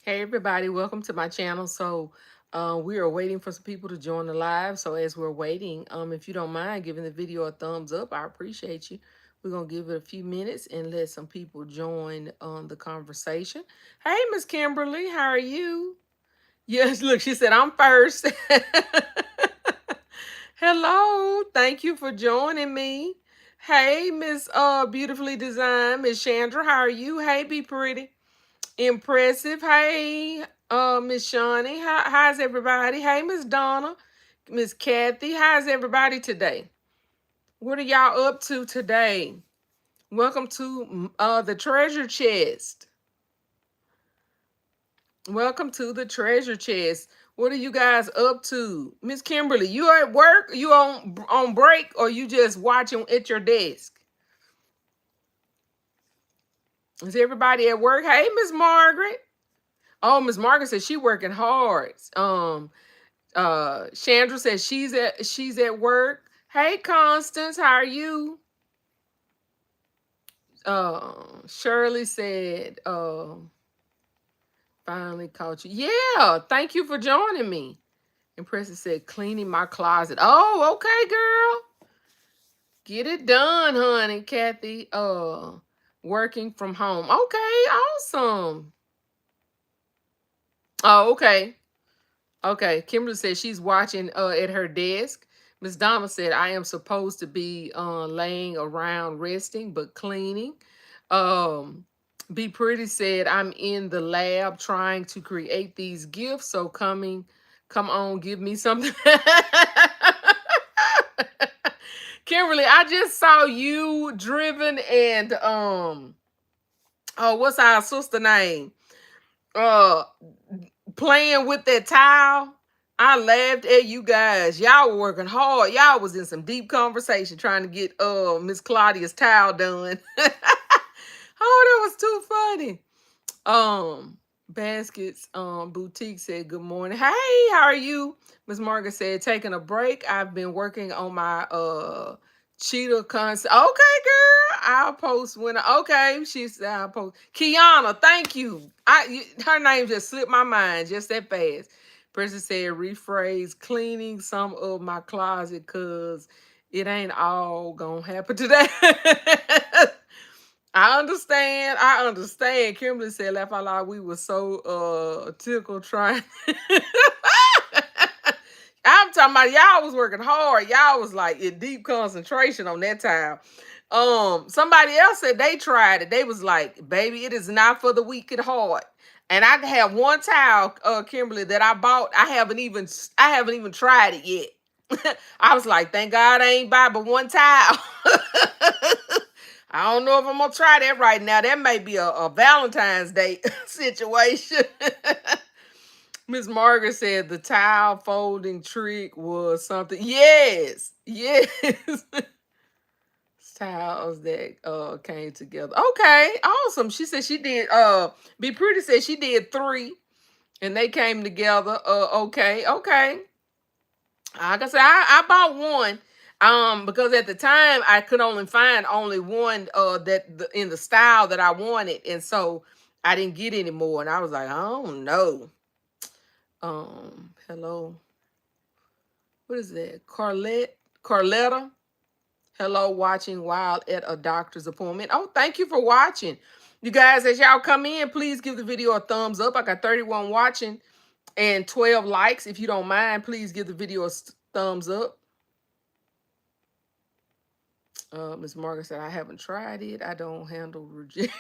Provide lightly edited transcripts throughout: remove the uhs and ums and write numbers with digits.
Hey everybody, welcome to my channel. We are waiting for some people to join the live. So as we're waiting, if you don't mind giving the video a thumbs up, I appreciate you. We're gonna give it a few minutes and let some people join the conversation. Hey Miss Kimberly, how are you? Yes, look, she said I'm first. Hello, thank you for joining me. Hey Miss Beautifully Designed, Miss Chandra, how are you? Hey, be pretty. Impressive. Hey, Miss Shawnee. How's everybody? Hey, Miss Donna, Miss Kathy. How's everybody today? What are y'all up to today? Welcome to the treasure chest. Welcome to the treasure chest. What are you guys up to? Miss Kimberly, you at work? You on break or you just watching at your desk? Is everybody at work? Hey, Miss Margaret. Oh, Miss Margaret says she working hard. Chandra says she's at work. Hey Constance, how are you? Shirley said, finally caught you. Yeah, thank you for joining me. And Preston said, cleaning my closet. Oh, okay, girl. Get it done, honey. Kathy, working from home. Okay, awesome. Oh, okay. Okay, Kimberly said she's watching at her desk. Miss Donna said, I am supposed to be laying around resting, but cleaning. Um, Be Pretty said, I'm in the lab trying to create these gifts. So come on, give me something. Kimberly, I just saw you driven and oh, what's our sister name? Uh Playing with that towel. I laughed at you guys. Y'all were working hard. Y'all was in some deep conversation trying to get Miss Claudia's towel done. Oh, that was too funny. Baskets Boutique said good morning. Hey, how are you? Miss Margaret said taking a break. I've been working on my cheetah concept. Okay, girl. I'll post when okay. She said I'll post. Kiana, thank you. Her name just slipped my mind just that fast. Person said rephrase cleaning some of my closet cause it ain't all gonna happen today. I understand. I understand. Kimberly said, laugh out loud. We were so tickled trying. I'm talking about y'all was working hard. Y'all was like in deep concentration on that time. Somebody else said they tried it. They was like, baby, it is not for the weak at heart. And I have one towel, Kimberly, that I bought. I haven't even tried it yet. I was like, thank God I ain't buy but one towel. I don't know if I'm gonna try that right now. That may be a Valentine's Day situation. Miss Margaret said the towel folding trick was something. Yes, yes. Towels that came together. Okay, awesome. She said she did Be Pretty said she did 3 and they came together. Okay, okay. Like I said, I bought one because at the time I could only find only one in the style that I wanted, and so I didn't get any more. And I was like, I don't know. Hello, what is that? Carletta. Hello, watching while at a doctor's appointment. Oh, thank you for watching. You guys, as y'all come in, please give the video a thumbs up. I got 31 watching and 12 likes. If you don't mind, please give the video a thumbs up. Miss Margaret said, I haven't tried it. I don't handle rejection.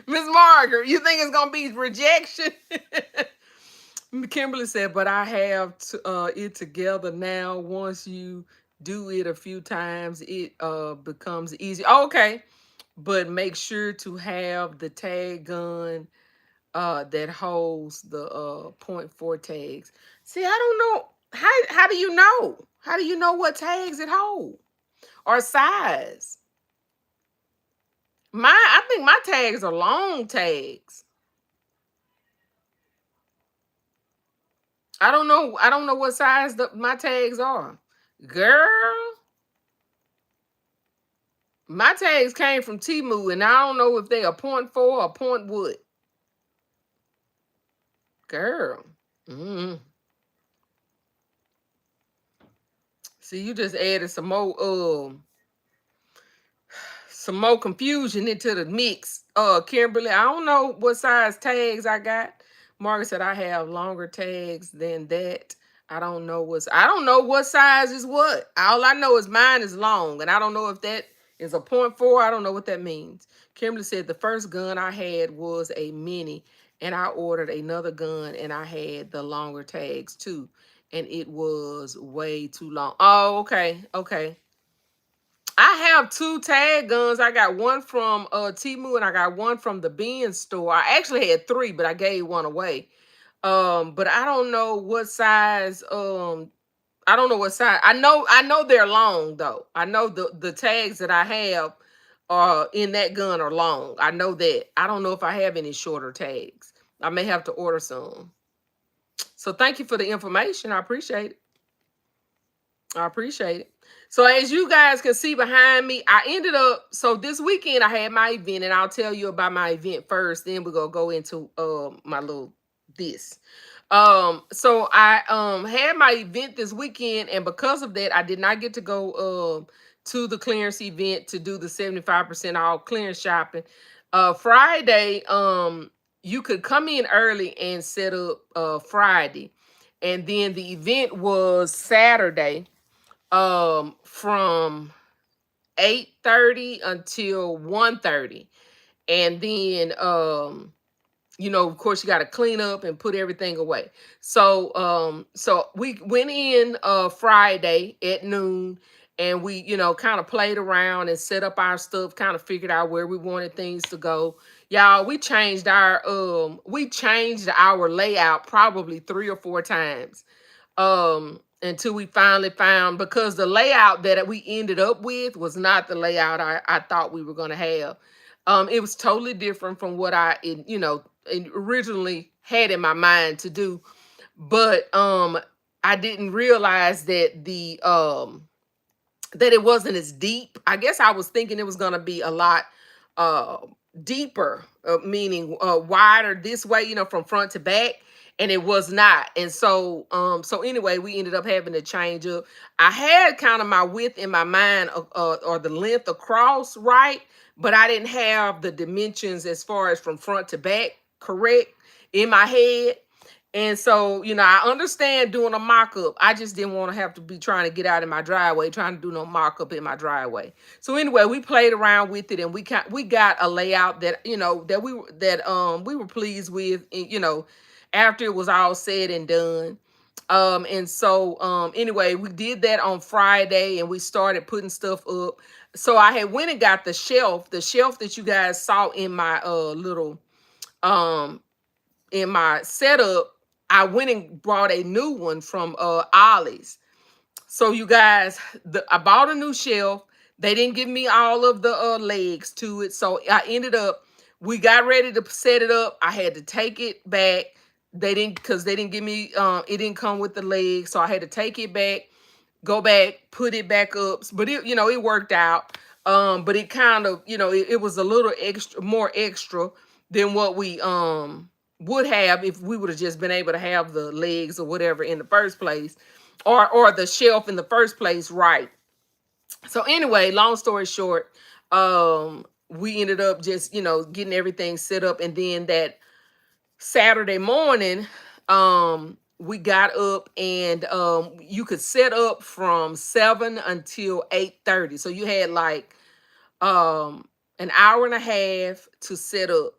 Miss Margaret, you think it's going to be rejection? Kimberly said, but I have it together now. Once you do it a few times, it becomes easy. Okay. But make sure to have the tag gun that holds the .4 tags. See, I don't know. How do you know? How do you know what tags it hold? Or size? I think my tags are long tags. I don't know. I don't know what size my tags are. Girl, my tags came from Temu, and I don't know if they are .4 or point what. Girl. Mm. See, you just added some more confusion into the mix. Kimberly, I don't know what size tags I got. Margaret said I have longer tags than that. I don't know what size is what. All I know is mine is long, and I don't know if that is a point four. I don't know what that means. Kimberly said the first gun I had was a mini, and I ordered another gun, and I had the longer tags too, and it was way too long. Oh, okay, okay. I have two tag guns. I got one from Timu and I got one from the Bean store. I actually had three, but I gave one away. But I don't know what size. I don't know what size. I know they're long though. I know the tags that I have in that gun are long. I know that. I don't know if I have any shorter tags. I may have to order some. So thank you for the information. I appreciate it. I appreciate it. So as you guys can see behind me, I ended up so this weekend I had my event, and I'll tell you about my event first. Then we're gonna go into my little this. So I had my event this weekend, and because of that, I did not get to go to the clearance event to do the 75% off clearance shopping. Friday, you could come in early and set up Friday, and then the event was Saturday from 8:30 until 1:30. And then of course you got to clean up and put everything away. So we went in Friday at noon, and we kind of played around and set up our stuff, kind of figured out where we wanted things to go. Y'all, we changed our layout probably 3 or 4 times until we finally found, because the layout that we ended up with was not the layout I thought we were going to have. It was totally different from what originally had in my mind to do. But I didn't realize that it wasn't as deep. I guess I was thinking it was going to be a lot uh deeper, meaning wider this way, from front to back, and it was not. And so anyway, we ended up having to change up. I had kind of my width in my mind, or the length across, right, but I didn't have the dimensions as far as from front to back correct in my head. And so, I understand doing a mock-up. I just didn't want to have to be trying to get out in my driveway, trying to do no mock-up in my driveway. So anyway, we played around with it, and we got a layout that, we were pleased with, after it was all said and done. And so anyway, we did that on Friday, and we started putting stuff up. So I had went and got the shelf that you guys saw in my little um in my setup. I went and brought a new one from Ollie's. So you guys, I bought a new shelf. They didn't give me all of the legs to it. So we got ready to set it up. I had to take it back. Because they didn't give me, it didn't come with the legs. So I had to take it back, go back, put it back up. But it worked out. But it kind of, it was a little more extra than what we would have if we would have just been able to have the legs or whatever in the first place, or the shelf in the first place, right? So anyway, long story short, we ended up just getting everything set up, and then that Saturday morning, we got up, and you could set up from 7 until 8:30. So you had like an hour and a half to set up.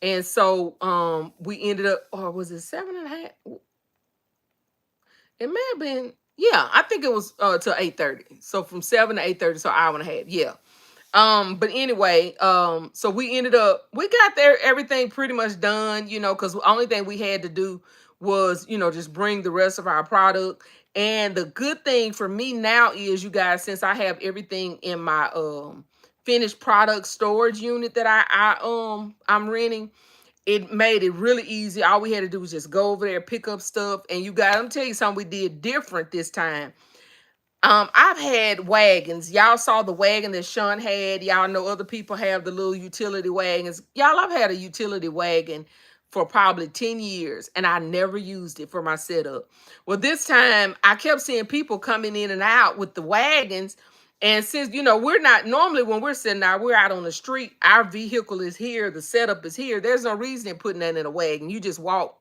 And so we ended up, or was it 7.5? It may have been, yeah, I think it was till 8:30. So from 7 to 8:30, so hour and a half. Yeah. But anyway, so we got there, everything pretty much done, because the only thing we had to do was, just bring the rest of our product. And the good thing for me now is, you guys, since I have everything in my finished product storage unit that I'm renting, it made it really easy. All we had to do was just go over there, pick up stuff. And you guys, I'm tell you something we did different this time. I've had wagons. Y'all saw the wagon that Sean had. Y'all know other people have the little utility wagons. Y'all, I've had a utility wagon for probably 10 years and I never used it for my setup. Well, this time I kept seeing people coming in and out with the wagons. And since, we're not normally when we're sitting out, we're out on the street, our vehicle is here, the setup is here. There's no reason in putting that in a wagon. You just walk.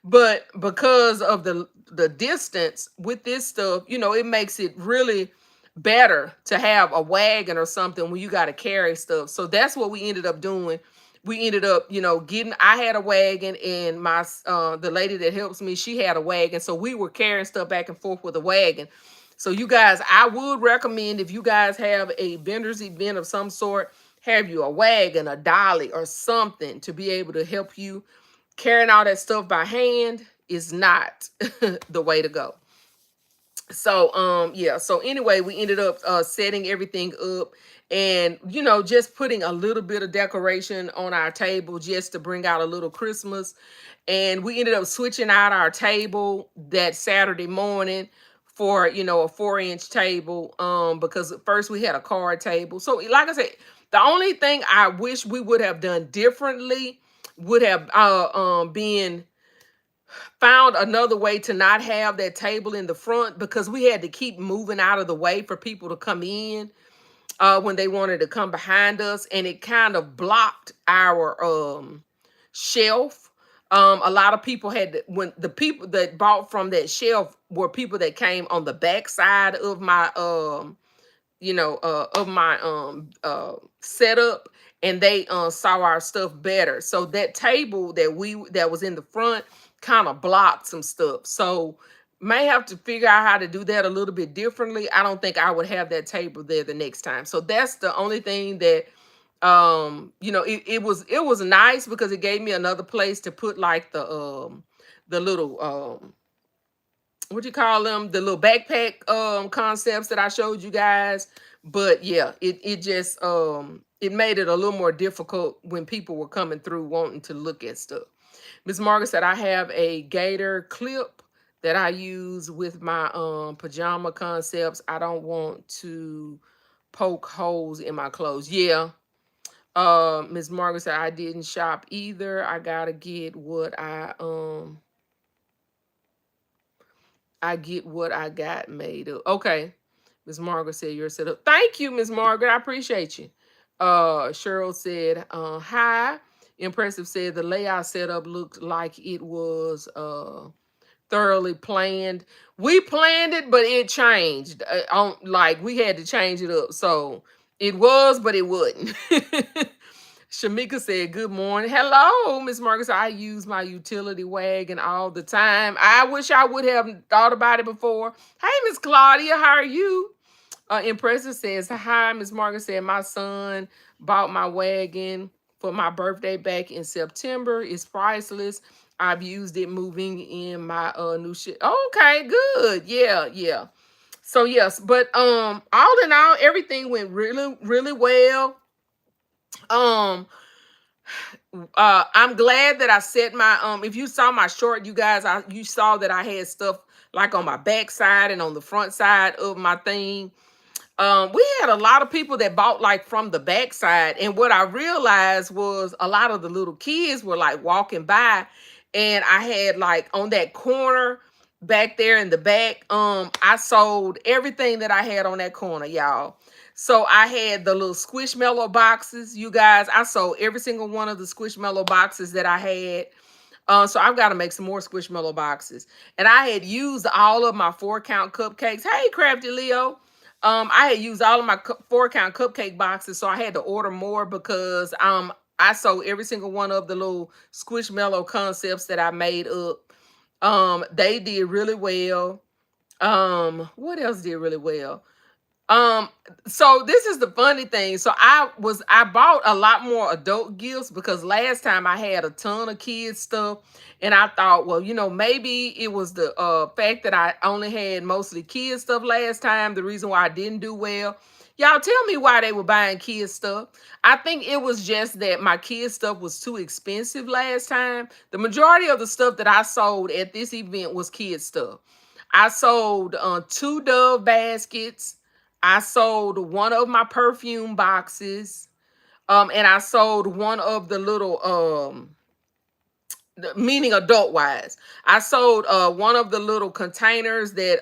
But because of the distance with this stuff, it makes it really better to have a wagon or something when you got to carry stuff. So that's what we ended up doing. We ended up, getting. I had a wagon, and the lady that helps me, she had a wagon. So we were carrying stuff back and forth with a wagon. So you guys, I would recommend if you guys have a vendor's event of some sort, have you a wagon, a dolly, or something to be able to help you. Carrying all that stuff by hand is not the way to go. So yeah, so anyway, we ended up setting everything up, and just putting a little bit of decoration on our table just to bring out a little Christmas. And we ended up switching out our table that Saturday morning for a 4-inch table, because at first we had a card table. So like I said, the only thing I wish we would have done differently would have been found another way to not have that table in the front, because we had to keep moving out of the way for people to come in when they wanted to come behind us, and it kind of blocked our shelf. A lot of people when the people that bought from that shelf were people that came on the back side of my setup, and they saw our stuff better. So that table that was in the front kind of blocked some stuff. So may have to figure out how to do that a little bit differently. I don't think I would have that table there the next time. So that's the only thing that it was nice, because it gave me another place to put like the little what do you call them, the little backpack concepts that I showed you guys. But yeah, it just it made it a little more difficult when people were coming through wanting to look at stuff. Miss Margaret said I have a gator clip that I use with my pajama concepts. I don't want to poke holes in my clothes. Yeah. Miss Margaret said I didn't shop either. I gotta get what I get what I got made up. Okay. Miss Margaret said you're set up. Thank you, Miss Margaret. I appreciate you. Cheryl said, hi. Impressive said the layout setup looked like it was thoroughly planned. We planned it, but it changed. Like we had to change it up. So it was, but it wasn't. Shamika said, good morning. Hello, Miss Marcus. I use my utility wagon all the time. I wish I would have thought about it before. Hey, Miss Claudia, how are you? Impressive says, hi, Miss Marcus said, my son bought my wagon for my birthday back in September. It's priceless. I've used it moving in my new shit. Okay, good. Yeah, yeah. So yes, but all in all, everything went really, really well. I'm glad that I set my if you saw my short, you guys, you saw that I had stuff like on my back side and on the front side of my thing. We had a lot of people that bought like from the backside, and what I realized was a lot of the little kids were like walking by, and I had like on that corner back there in the back, I sold everything that I had on that corner, y'all. So I had the little Squishmallow boxes, you guys. I sold every single one of the Squishmallow boxes that I had. So I've got to make some more Squishmallow boxes. And I had used all of my 4-count cupcakes. Hey, Crafty Leo. I had used all of my 4-count cupcake boxes, so I had to order more because I sold every single one of the little Squishmallow concepts that I made up. They did really well. What else did really well? Um, so this is the funny thing. So I bought a lot more adult gifts because last time I had a ton of kids stuff, and I thought, well, maybe it was the fact that I only had mostly kids stuff last time, the reason why I didn't do well. Y'all tell me why they were buying kids stuff. I think it was just that my kids stuff was too expensive last time. The majority of the stuff that I sold at this event was kids stuff. I sold 2 Dove baskets. I sold one of my perfume boxes. And I sold one of the little meaning adult wise. I sold one of the little containers that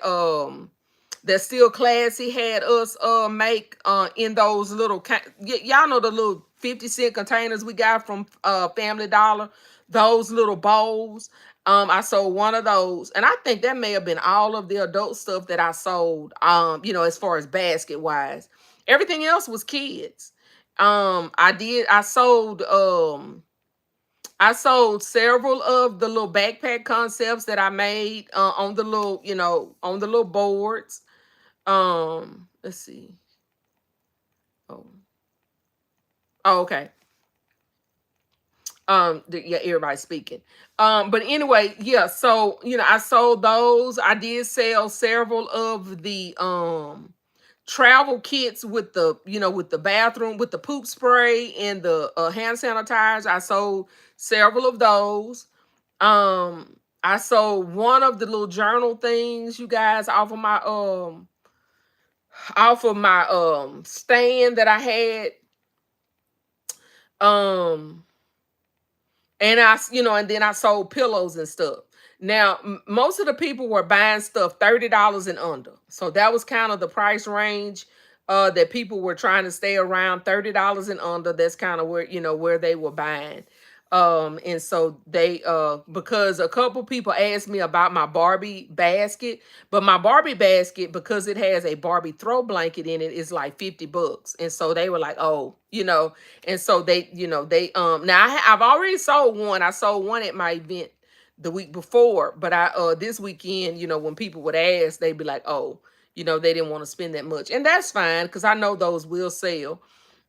Still Classy had us make in those little y'all know the little 50-cent containers we got from Family Dollar, those little bowls. I sold one of those, and I think that may have been all of the adult stuff that I sold, as far as basket wise. Everything else was kids. I sold several of the little backpack concepts that I made on the little, on the little boards. Let's see. Oh, oh, okay. Yeah, everybody's speaking. But anyway, yeah. So I sold those. I did sell several of the travel kits with the bathroom with the poop spray and the hand sanitizer. I sold several of those. I sold one of the little journal things, you guys, off of my stand that I had. Um and then I sold pillows and stuff. Now, most of the people were buying stuff $30 and under. So that was kind of the price range that people were trying to stay around, $30 and under. That's kind of where they were buying. And so they because a couple people asked me about my Barbie basket, but my Barbie basket, because it has a Barbie throw blanket in it, is like $50. And so they were like, oh, and so they now I've already sold one. I sold one at my event the week before, but I this weekend, when people would ask, they'd be like, oh, they didn't want to spend that much. And that's fine, because I know those will sell.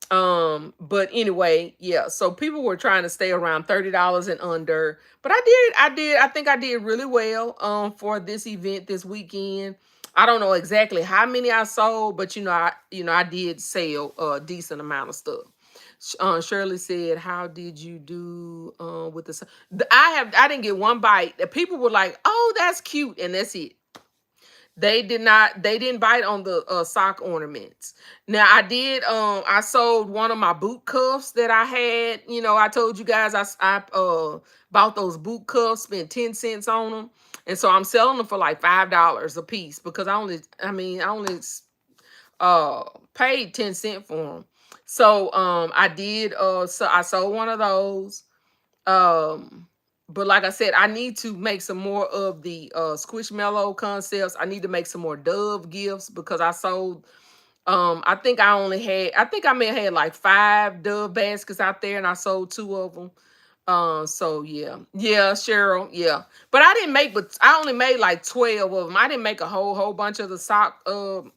But anyway, yeah, so people were trying to stay around $30 and under, but I think I did really well for this event this weekend. I don't know exactly how many I sold, but I did sell a decent amount of stuff. Shirley said, "How did you do with the? I didn't get one bite. The people were like, "Oh, that's cute," and that's it. They didn't bite on the sock ornaments. Now I sold one of my boot cuffs that I had. I told you guys I bought those boot cuffs, spent 10 cents on them. And so I'm selling them for like $5 a piece, because I only uh paid 10 cents for them. So I sold one of those. Um, but like I said, I need to make some more of the Squishmallow concepts. I need to make some more Dove gifts, because I sold. I think I may have had like 5 Dove baskets out there, and I sold 2 of them. So yeah, Cheryl, yeah. But I only made like 12 of them. I didn't make a whole bunch of the sock um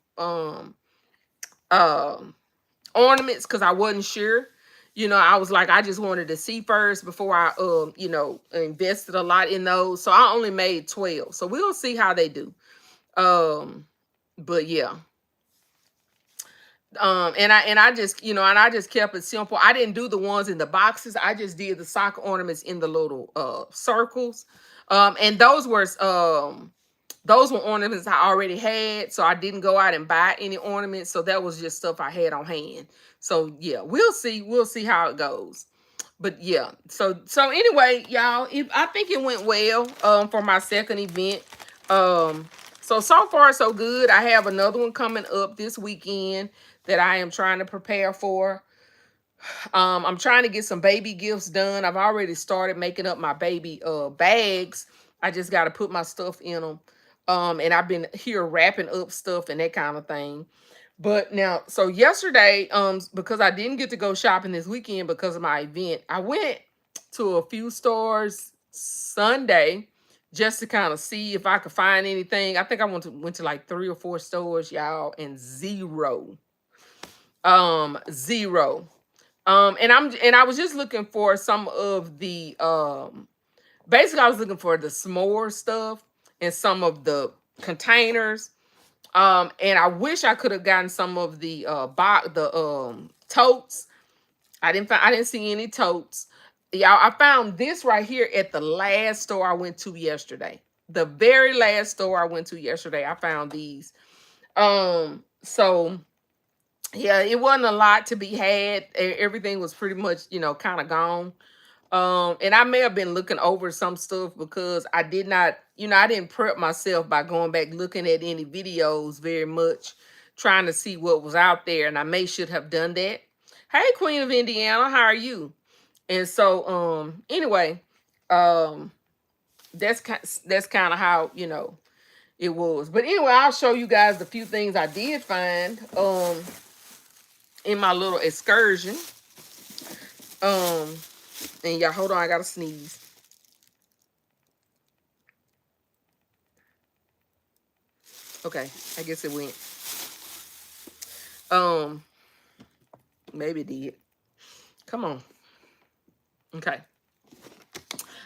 ornaments, because I wasn't sure. I was like, I just wanted to see first before I invested a lot in those. So I only made 12. So we'll see how they do. Um, but yeah. And I just kept it simple. I didn't do the ones in the boxes. I just did the sock ornaments in the little circles. And those were ornaments I already had, so I didn't go out and buy any ornaments. So that was just stuff I had on hand. So yeah, we'll see how it goes. But yeah, so anyway, y'all, I think it went well for my second event. So far so good. I have another one coming up this weekend that I am trying to prepare for. I'm trying to get some baby gifts done. I've already started making up my baby bags. I just got to put my stuff in them. And I've been here wrapping up stuff and that kind of thing. But now, so yesterday, because I didn't get to go shopping this weekend because of my event, I went to a few stores Sunday just to kind of see if I could find anything. I think I went to like 3 or 4 stores, y'all, and zero. Zero. And I was just looking for some of the basically I was looking for the s'more stuff and some of the containers. And I wish I could have gotten some of the totes. I didn't see any totes. Y'all, I found this right here at the last store I went to yesterday. The very last store I went to yesterday, I found these. So yeah, it wasn't a lot to be had. Everything was pretty much, kind of gone. And I may have been looking over some stuff because I did not, I didn't prep myself by going back looking at any videos very much, trying to see what was out there. And I may should have done that. Hey, Queen of Indiana, how are you? And so, anyway, um, that's kind of how it was. But anyway, I'll show you guys the few things I did find in my little excursion. And y'all, hold on, I gotta sneeze. Okay, I guess it went. Maybe it did. Come on. Okay.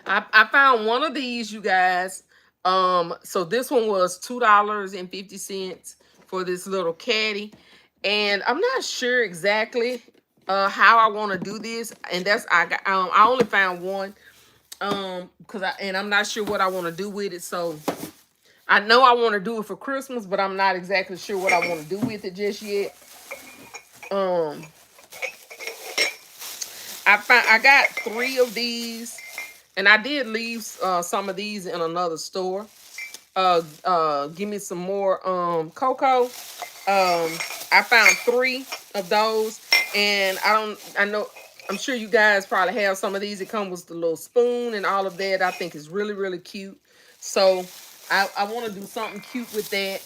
I found one of these, you guys. So this one was $2.50 for this little caddy. And I'm not sure exactly how I want to do this. And I only found one. And I'm not sure what I want to do with it. So I know I want to do it for Christmas, but I'm not exactly sure what I want to do with it just yet. I got 3 of these, and I did leave some of these in another store. Give me some more cocoa. I found 3 of those, and I'm sure you guys probably have some of these. It comes with the little spoon and all of that. I think it's really, really cute. So I want to do something cute with that.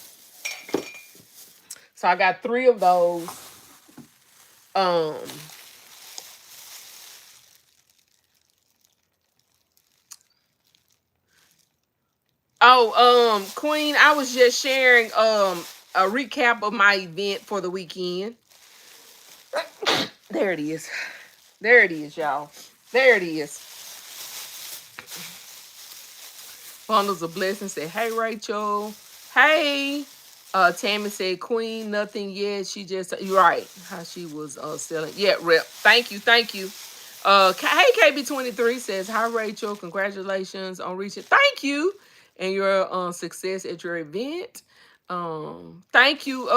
So I got 3 of those. Queen, I was just sharing a recap of my event for the weekend. There it is. There it is, y'all. There it is. Bundles of Blessings said, hey, Rachel. Hey. Tammy said, Queen, nothing yet. She just, you're right. How she was selling. Yeah, rep. Thank you. Thank you. Hey, KB23 says, hi, Rachel. Congratulations on reaching. Thank you. And your success at your event. Thank you,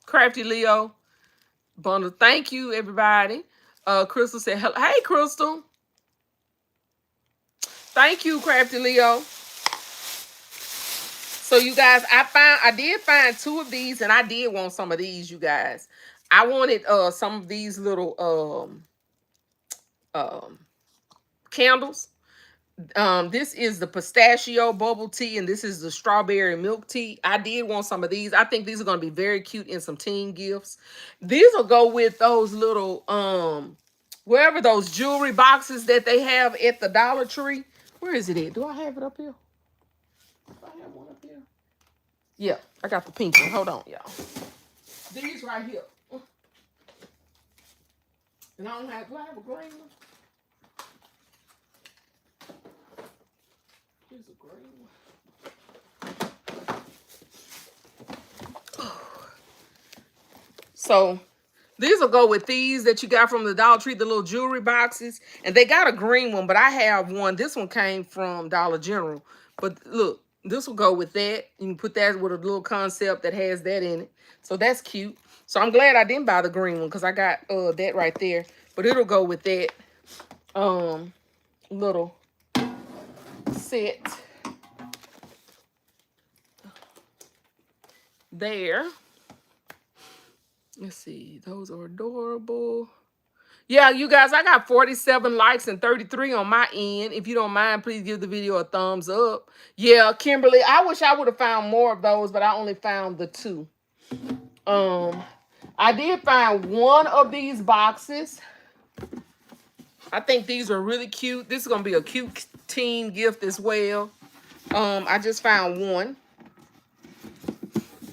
Crafty Leo. Bundle. Thank you, everybody. Crystal said, hey, Crystal. Thank you, Crafty Leo. So you guys, I did find 2 of these, and I did want some of these, you guys. I wanted some of these little candles. This is the pistachio bubble tea, and this is the strawberry milk tea. I did want some of these. I think these are going to be very cute in some teen gifts. These will go with those little wherever those jewelry boxes that they have at the Dollar Tree. Where is it at? Do I have it up here? Do I have one up here? Yeah, I got the pink one. Hold on, y'all. These right here. And do I have a green one? Here's a green one. So these will go with these that you got from the Dollar Tree, the little jewelry boxes. And they got a green one, but I have one. This one came from Dollar General. But look, this will go with that. You can put that with a little concept that has that in it. So that's cute. So I'm glad I didn't buy the green one because I got that right there. But it'll go with that little set there. Let's see. Those are adorable. Yeah, you guys, I got 47 likes and 33 on my end. If you don't mind, please give the video a thumbs up. Yeah, Kimberly, I wish I would have found more of those, but I only found the 2. I did find one of these boxes. I think these are really cute. This is going to be a cute teen gift as well. I just found one.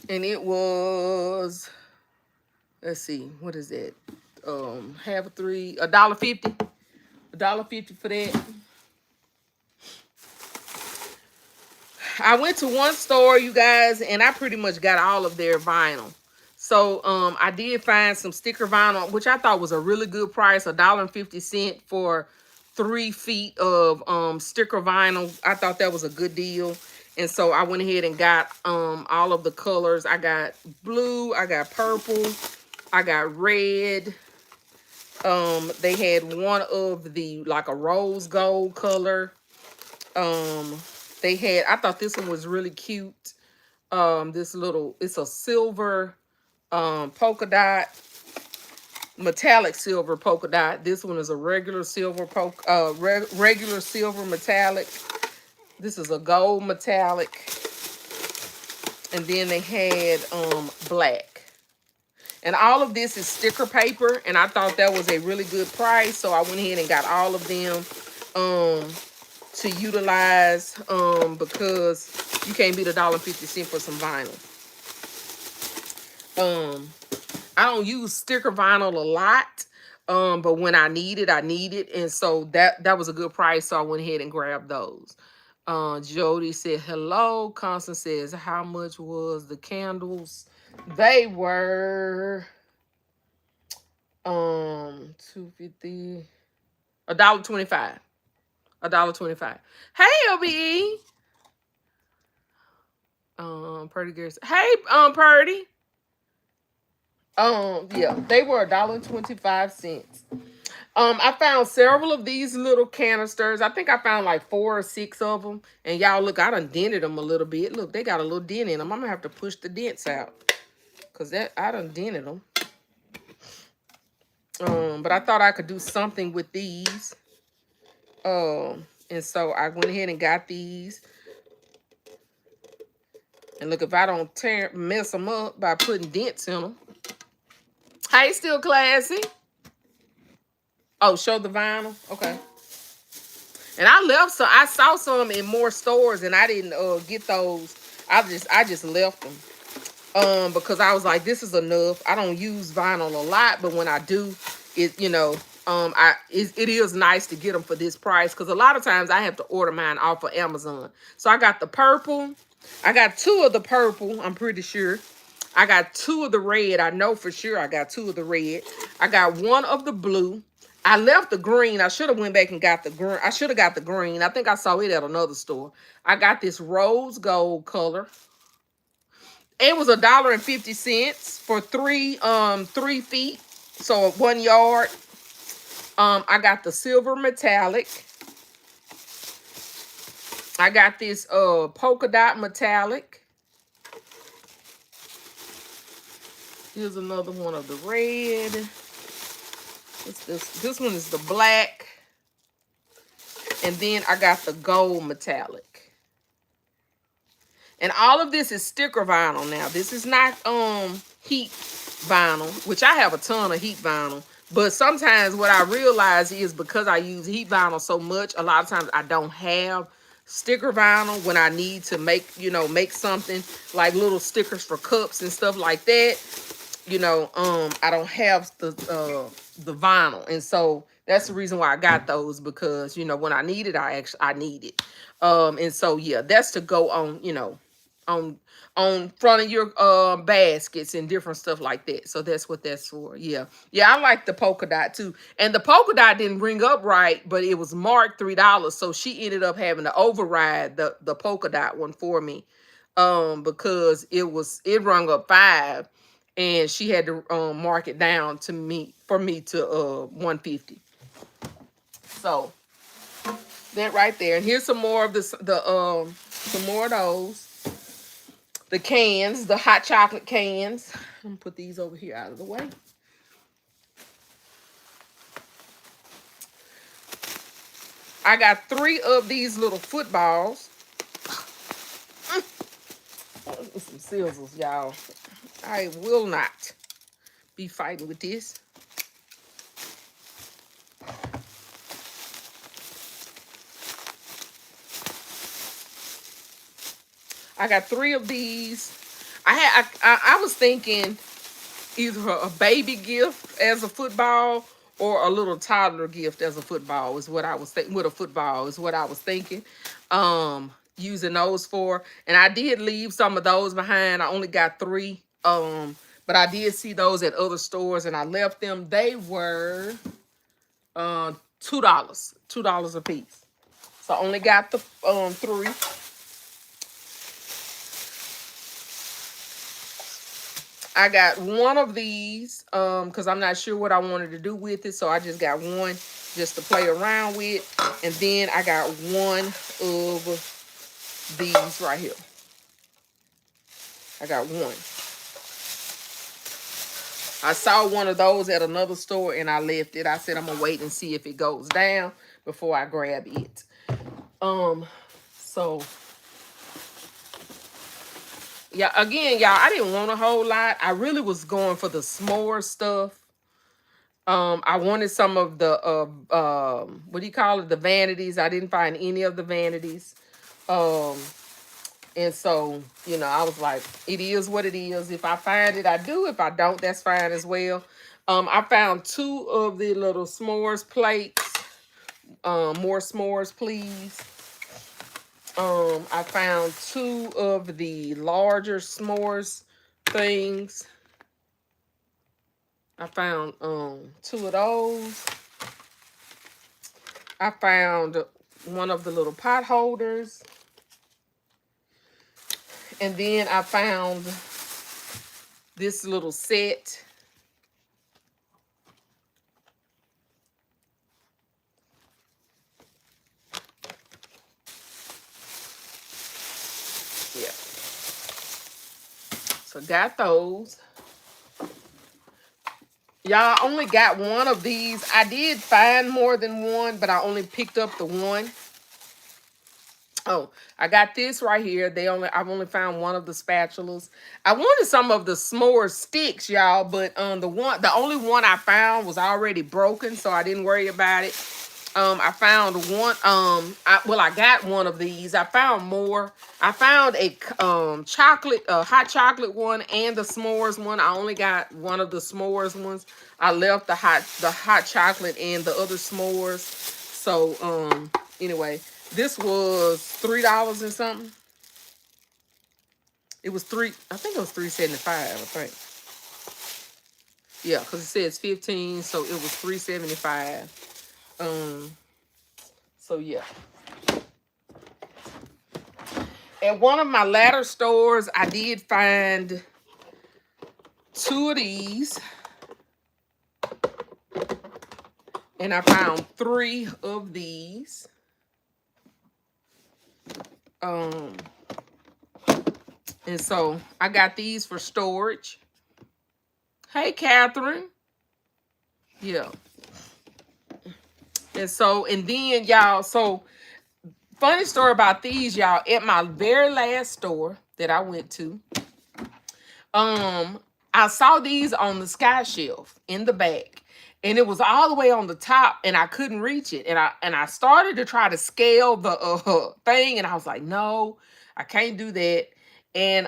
And it was, let's see, what is that? Half of 3, $1.50. $1.50 for that. I went to one store, you guys, and I pretty much got all of their vinyl. So I did find some sticker vinyl, which I thought was a really good price, $1.50 for 3 feet of sticker vinyl. I thought that was a good deal. And so I went ahead and got all of the colors. I got blue, I got purple, I got red, They had one of the like a rose gold color. They had, I thought this one was really cute. This little, it's a silver polka dot, metallic silver polka dot. This one is a regular silver regular silver metallic. This is a gold metallic. And then they had black. And all of this is sticker paper, and I thought that was a really good price, so I went ahead and got all of them to utilize because you can't beat $1.50 for some vinyl. I don't use sticker vinyl a lot, but when I need it, I need it, and so that was a good price, so I went ahead and grabbed those. Jody said hello. Constance says, how much was the candles? They were $2.50, $1.25. $1.25. Hey, LBE. Purdy Garrison. Hey, Purdy. Yeah, they were $1.25. I found several of these little canisters. I think I found like 4 or 6 of them. And y'all, look, I done dented them a little bit. Look, they got a little dent in them. I'm gonna have to push the dents out, because I done dented them. But I thought I could do something with these. And so I went ahead and got these. And look, if I don't mess them up by putting dents in them. Hey, still classy. Oh, show the vinyl. Okay. And I left some. I saw some in more stores, and I didn't get those. I just left them because I was like, this is enough. I don't use vinyl a lot, but when I do, it it is nice to get them for this price, because a lot of times I have to order mine off of Amazon. So I got the purple. I got 2 of the purple. I'm pretty sure. I got 2 of the red. I know for sure I got 2 of the red. I got 1 of the blue. I left the green. I should have went back and got the green. I should have got the green. I think I saw it at another store. I got this rose gold color. It was $1.50 for 3 feet. So 1 yard. I got the silver metallic. I got this polka dot metallic. Here's another one of the red. What's this? This one is the black. And then I got the gold metallic. And all of this is sticker vinyl now. This is not heat vinyl, which I have a ton of heat vinyl. But sometimes what I realize is, because I use heat vinyl so much, a lot of times I don't have sticker vinyl when I need to make something like little stickers for cups and stuff like that. I don't have the vinyl, and so that's the reason why I got those, because when I need it, I need it. And so yeah, that's to go on on front of your baskets and different stuff like that. So that's what that's for. Yeah, I like the polka dot too, and the polka dot didn't ring up right, but it was marked $3, so she ended up having to override the polka dot one for me, because it rung up $5. And she had to mark it down to me to $1.50. So that right there. And here's some more of some more of those. The cans, the hot chocolate cans. I'm gonna put these over here out of the way. I got 3 of these little footballs. Some scissors, y'all. I will not be fighting with this. I got 3 of these. I was thinking either a baby gift as a football or a little toddler gift as a football is what I was thinking. With a football is what I was thinking. Using those for, and I did leave some of those behind. I only got 3. But I did see those at other stores, and I left them. They were $2. $2 a piece. So I only got the 3. I got one of these because I'm not sure what I wanted to do with it, so I just got one just to play around with. And then I got one of these right here. I got one. I saw one of those at another store and I left it. I said I'm gonna wait and see if it goes down before I grab it. So yeah, again, y'all, I didn't want a whole lot. I really was going for the s'more stuff. I wanted some of the what do you call it? The vanities. I didn't find any of the vanities. Um, and so, you know, I was like, it is what it is. If I find it, I do. If I don't, that's fine as well. I found two of the little s'mores plates. More s'mores, please. I found two of the larger s'mores things. I found two of those. I found one of the little pot holders. And then I found this little set. Yeah. So got those. Y'all, only got one of these. I did find more than one, but I only picked up the one. Oh, I got this right here. I've only found one of the spatulas. I wanted some of the s'more sticks, y'all, but the only one I found was already broken, so I didn't worry about it. I found one. I got one of these. I found more. I found a hot chocolate one, and the s'mores one. I only got one of the s'mores ones. I left the hot chocolate and the other s'mores. So anyway. This was $3 and something. It was I think it was $3.75, I think. Yeah, because it says 15, so it was $3.75. So yeah. At one of my latter stores, I did find two of these. And I found three of these. And so I got these for storage. Hey, Catherine. Yeah. And then y'all, so funny story about these, y'all. At my very last store that I went to, I saw these on the sky shelf in the back. And it was all the way on the top, and I couldn't reach it. And I started to try to scale the thing, and I was like, no, I can't do that. And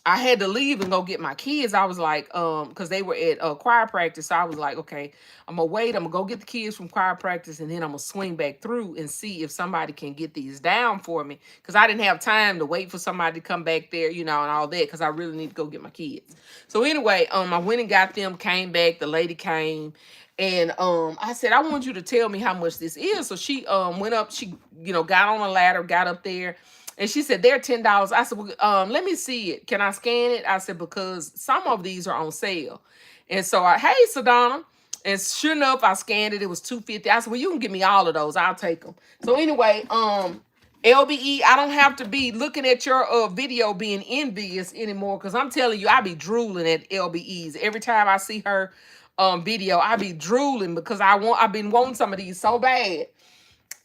I had to leave and go get my kids. I was like, because they were at choir practice. So I was like, okay, I'm gonna wait. I'm gonna go get the kids from choir practice, and then I'm gonna swing back through and see if somebody can get these down for me. Because I didn't have time to wait for somebody to come back there, you know, and all that. Because I really need to go get my kids. So anyway, I went and got them. Came back. The lady came. And I said, I want you to tell me how much this is. So she went up. She, you know, got on a ladder, got up there. And she said, they're $10. I said, well, let me see it. Can I scan it? I said, because some of these are on sale. And so hey, Sedona. And sure enough, I scanned it. It was $2.50. I said, well, you can give me all of those. I'll take them. So anyway, LBE, I don't have to be looking at your video being envious anymore. Because I'm telling you, I be drooling at LBEs. Every time I see her video, I be drooling because I've been wanting some of these so bad.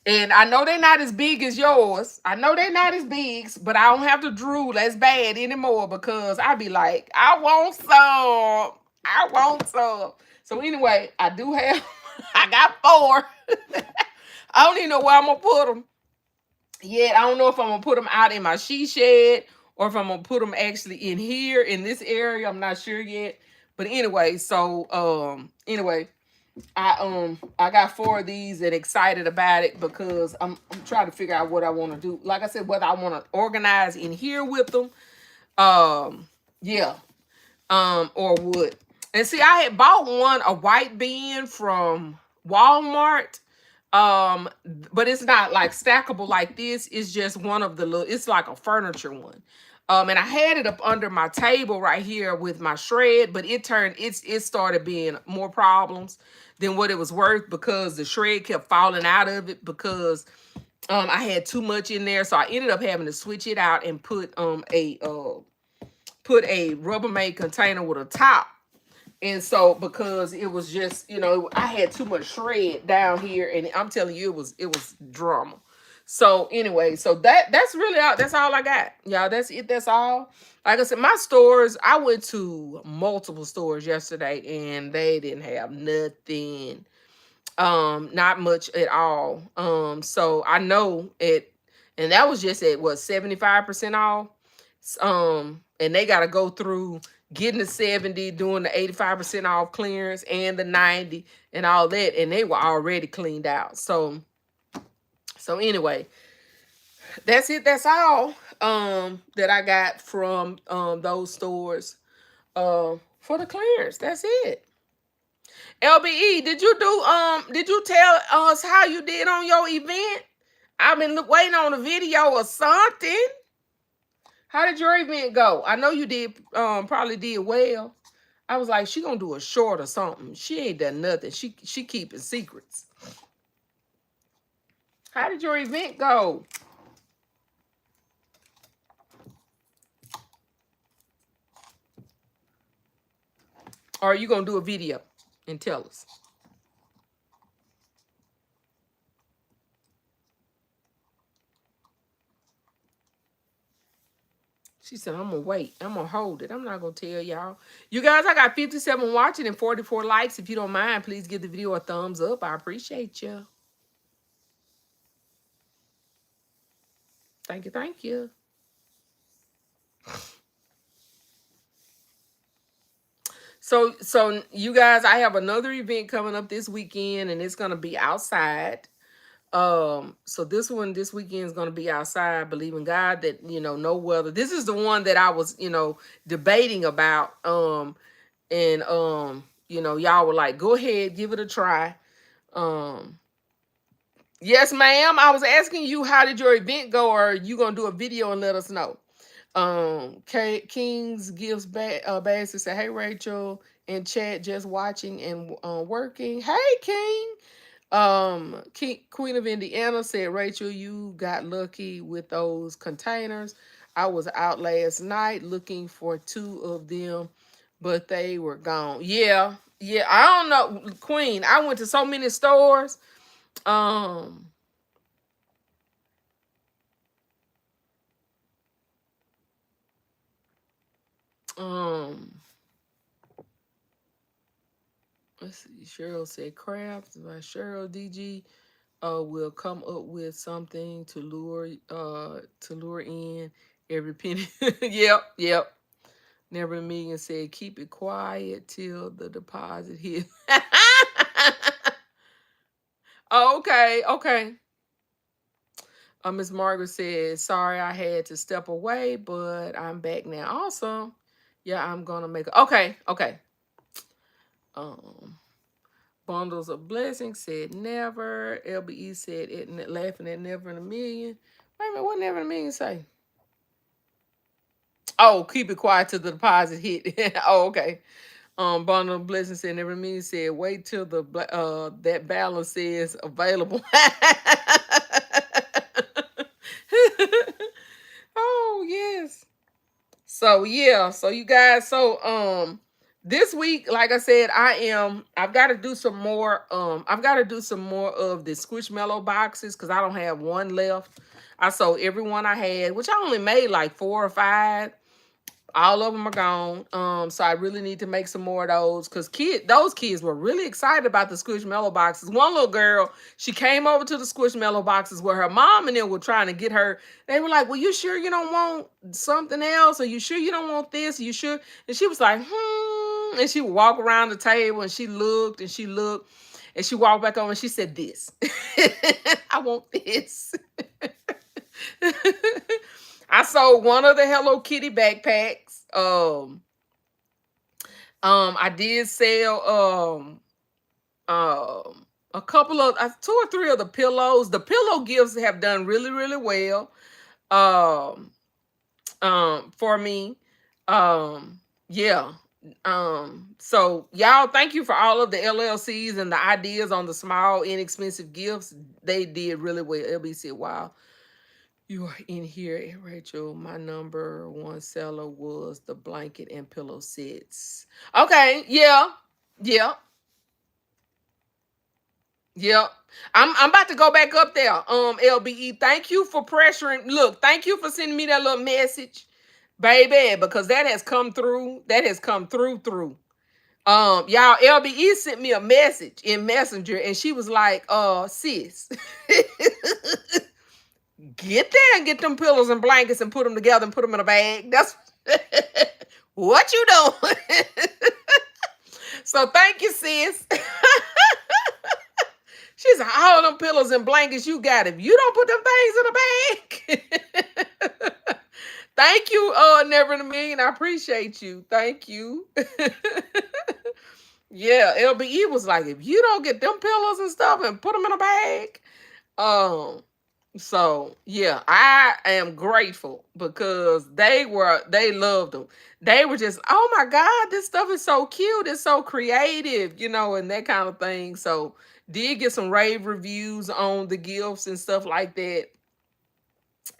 And I know they're not as big as yours. I know they're not as big, but I don't have to drool as bad anymore because I be like, I want some. I want some. So anyway, I do have, I got 4. I don't even know where I'm going to put them yet. I don't know if I'm going to put them out in my she shed or if I'm going to put them actually in here in this area. I'm not sure yet. But anyway, so anyway. I got 4 of these and excited about it because I'm trying to figure out what I want to do. Like I said, whether I want to organize in here with them, yeah, or what. And see, I had bought a white bin from Walmart, but it's not like stackable like this. It's just one of the little. It's like a furniture one. And I had it up under my table right here with my shred, but it started being more problems than what it was worth because the shred kept falling out of it because I had too much in there. So I ended up having to switch it out and put a Rubbermaid container with a top. And so because it was just, I had too much shred down here, and I'm telling you, it was drama. So anyway, so that's really all. That's all I got, y'all. That's it. That's all. Like I said, my stores. I went to multiple stores yesterday, and they didn't have nothing. Not much at all. So I know it, and that was just at what 75% off. And they got to go through getting the 70, doing the 85% off clearance and the 90 and all that, and they were already cleaned out. So anyway, that's it. That's all that I got from those stores for the clearance. That's it. LBE, did you tell us how you did on your event? I've been waiting on a video or something. How did your event go? I know you did probably did well. I was like, she gonna do a short or something. She ain't done nothing. She keeping secrets. How did your event go? Or are you gonna do a video and tell us? She said, I'm gonna wait. I'm gonna hold it. I'm not gonna tell y'all. You guys, I got 57 watching and 44 likes. If you don't mind, please give the video a thumbs up. I appreciate you. Thank you, thank you. So you guys, I have another event coming up this weekend, and it's gonna be outside. So this weekend is gonna be outside. Believing God that no weather. This is the one that I was debating about. And y'all were like, go ahead, give it a try. Um, yes, ma'am. I was asking you, how did your event go? Or are you gonna do a video and let us know? Kings gives back bags to say, hey Rachel, in chat, just watching and working. Hey King. Queen of Indiana said, Rachel, you got lucky with those containers. I was out last night looking for two of them, but they were gone. Yeah, yeah. I don't know, Queen. I went to so many stores. Um, um, let's see. Cheryl said crafts by Cheryl DG will come up with something to lure in every penny. Yep, yep. Never Megan said, keep it quiet till the deposit hit. Oh, okay, okay. Miss Margaret said, sorry I had to step away, but I'm back now. Awesome. Yeah, I'm gonna make okay, okay. Um Bundles of Blessings said never. LBE said it, laughing at never in a million. Wait a minute, what never in a million say? Oh, keep it quiet till the deposit hit. Oh, okay. Bundle of Blessings said never in a million said wait till the that balance is available. Oh yes. So yeah, so you guys, this week, like I said, I've got to do some more. I've got to do some more of the Squishmallow boxes because I don't have one left. I sold every one I had, which I only made like 4 or 5. All of them are gone. So I really need to make some more of those because those kids were really excited about the Squishmallow boxes. One little girl, she came over to the Squishmallow boxes where her mom and them were trying to get her. They were like, well, you sure you don't want something else? Or you sure you don't want this? Are you sure? And she was like, And she would walk around the table and she looked and she looked and she walked back over and she said, this. I want this. I sold one of the Hello Kitty backpacks. I did sell a couple of 2 or 3 of the pillows. The pillow gifts have done really, really well. Um, for me. Yeah. So y'all, thank you for all of the LLCs and the ideas on the small, inexpensive gifts. They did really well. LB said, wow, you are in here, Rachel. My number one seller was the blanket and pillow sets. Okay, yeah, yeah, yeah. I'm about to go back up there. LBE, thank you for pressuring. Look, thank you for sending me that little message, baby, because that has come through. That has come through. Y'all, LBE sent me a message in Messenger, and she was like, sis, get there and get them pillows and blankets and put them together and put them in a bag. That's what you doing. So thank you, sis. She's like, all them pillows and blankets you got. If you don't put them things in a bag. Thank you, Never in a Million. I appreciate you. Thank you. Yeah, LBE was like, if you don't get them pillows and stuff and put them in a bag, um, so yeah, I am grateful because they loved them. They were just, oh my God, this stuff is so cute, it's so creative, and that kind of thing. So did get some rave reviews on the gifts and stuff like that.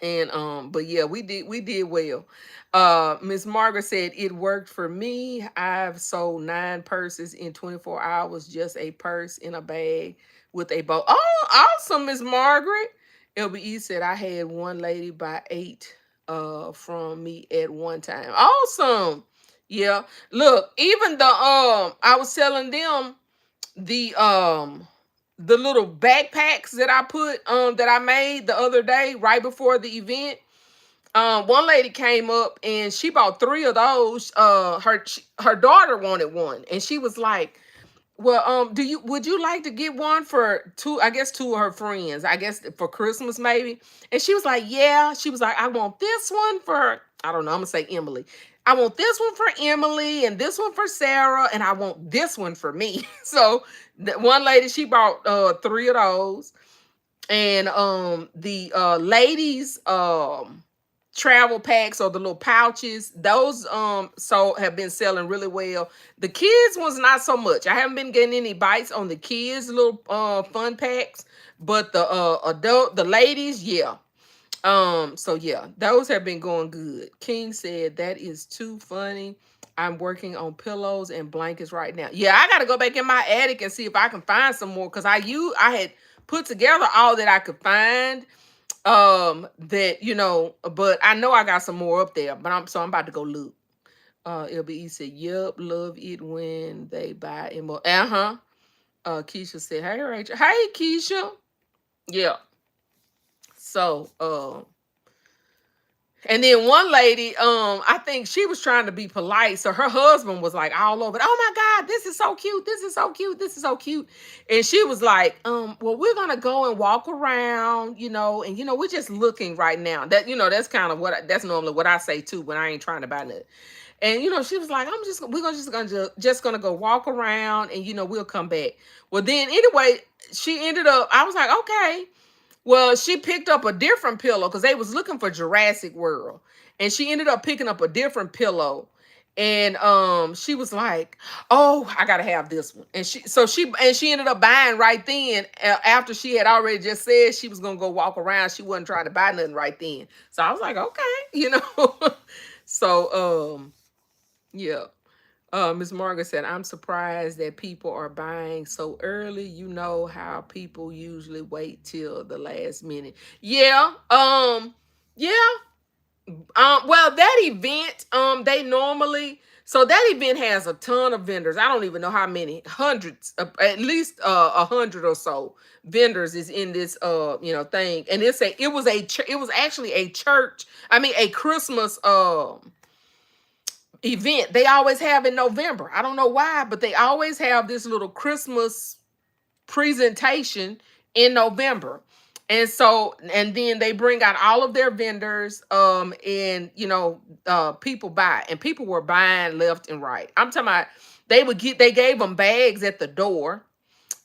And but yeah, we did well. Miss Margaret said it worked for me. I've sold 9 purses in 24 hours, just a purse in a bag with a bow. Oh, awesome, Miss Margaret. LBE said I had one lady buy 8 from me at one time. Awesome. Yeah. Look, even I was selling them the little backpacks that I put that I made the other day right before the event. One lady came up and she bought 3 of those. Her daughter wanted one, and she was like, well, would you like to get one for two, I guess 2 of her friends, I guess for Christmas maybe? And she was like, yeah. She was like, I want this one for, I don't know, I'm gonna say Emily. I want this one for Emily and this one for Sarah, and I want this one for me. So one lady, she bought 3 of those. And the ladies travel packs or the little pouches, those so have been selling really well. The kids ones not so much. I haven't been getting any bites on the kids little fun packs, but the ladies, yeah. So yeah, those have been going good. King said that is too funny. I'm working on pillows and blankets right now. Yeah, I got to go back in my attic and see if I can find some more, because I had put together all that I could find. That but I know I got some more up there, but I'm about to go look. LBE said, yep, love it when they buy it more. Keisha said, hey Rachel. Hey Keisha. Yeah. So and then one lady, I think she was trying to be polite. So her husband was like all over, oh my God, this is so cute. This is so cute. This is so cute. And she was like, well, we're gonna go and walk around, and we're just looking right now. That's kind of that's normally what I say too when I ain't trying to buy nothing. And she was like, we're just gonna go walk around and we'll come back. Well, then anyway, she ended up, I was like, okay. Well, she picked up a different pillow because they was looking for Jurassic World, and she ended up picking up a different pillow. And she was like, "Oh, I gotta have this one." And she ended up buying right then, after she had already just said she was gonna go walk around. She wasn't trying to buy nothing right then. So I was like, "Okay." So yeah. Miss Margaret said, I'm surprised that people are buying so early. You know how people usually wait till the last minute. Yeah. Yeah. Well, that event, they normally, so that event has a ton of vendors. I don't even know how many, hundreds, at least 100 or so vendors is in this thing. And it was actually a church, I mean a Christmas event they always have in November. I don't know why, but they always have this little Christmas presentation in November. And so, and then they bring out all of their vendors, and people buy, and people were buying left and right. I'm talking about they gave them bags at the door,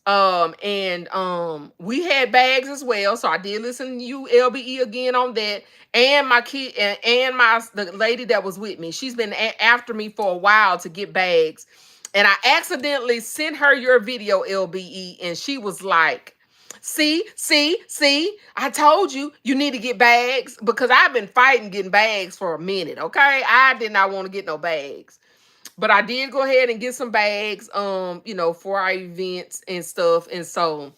We had bags as well. So I did listen to you, LBE, again on that. And my kid and the lady that was with me, she's been after me for a while to get bags. And I accidentally sent her your video, LBE, and she was like, see, I told you you need to get bags, because I've been fighting getting bags for a minute. Okay. I did not want to get no bags. But I did go ahead and get some bags, for our events and stuff. And so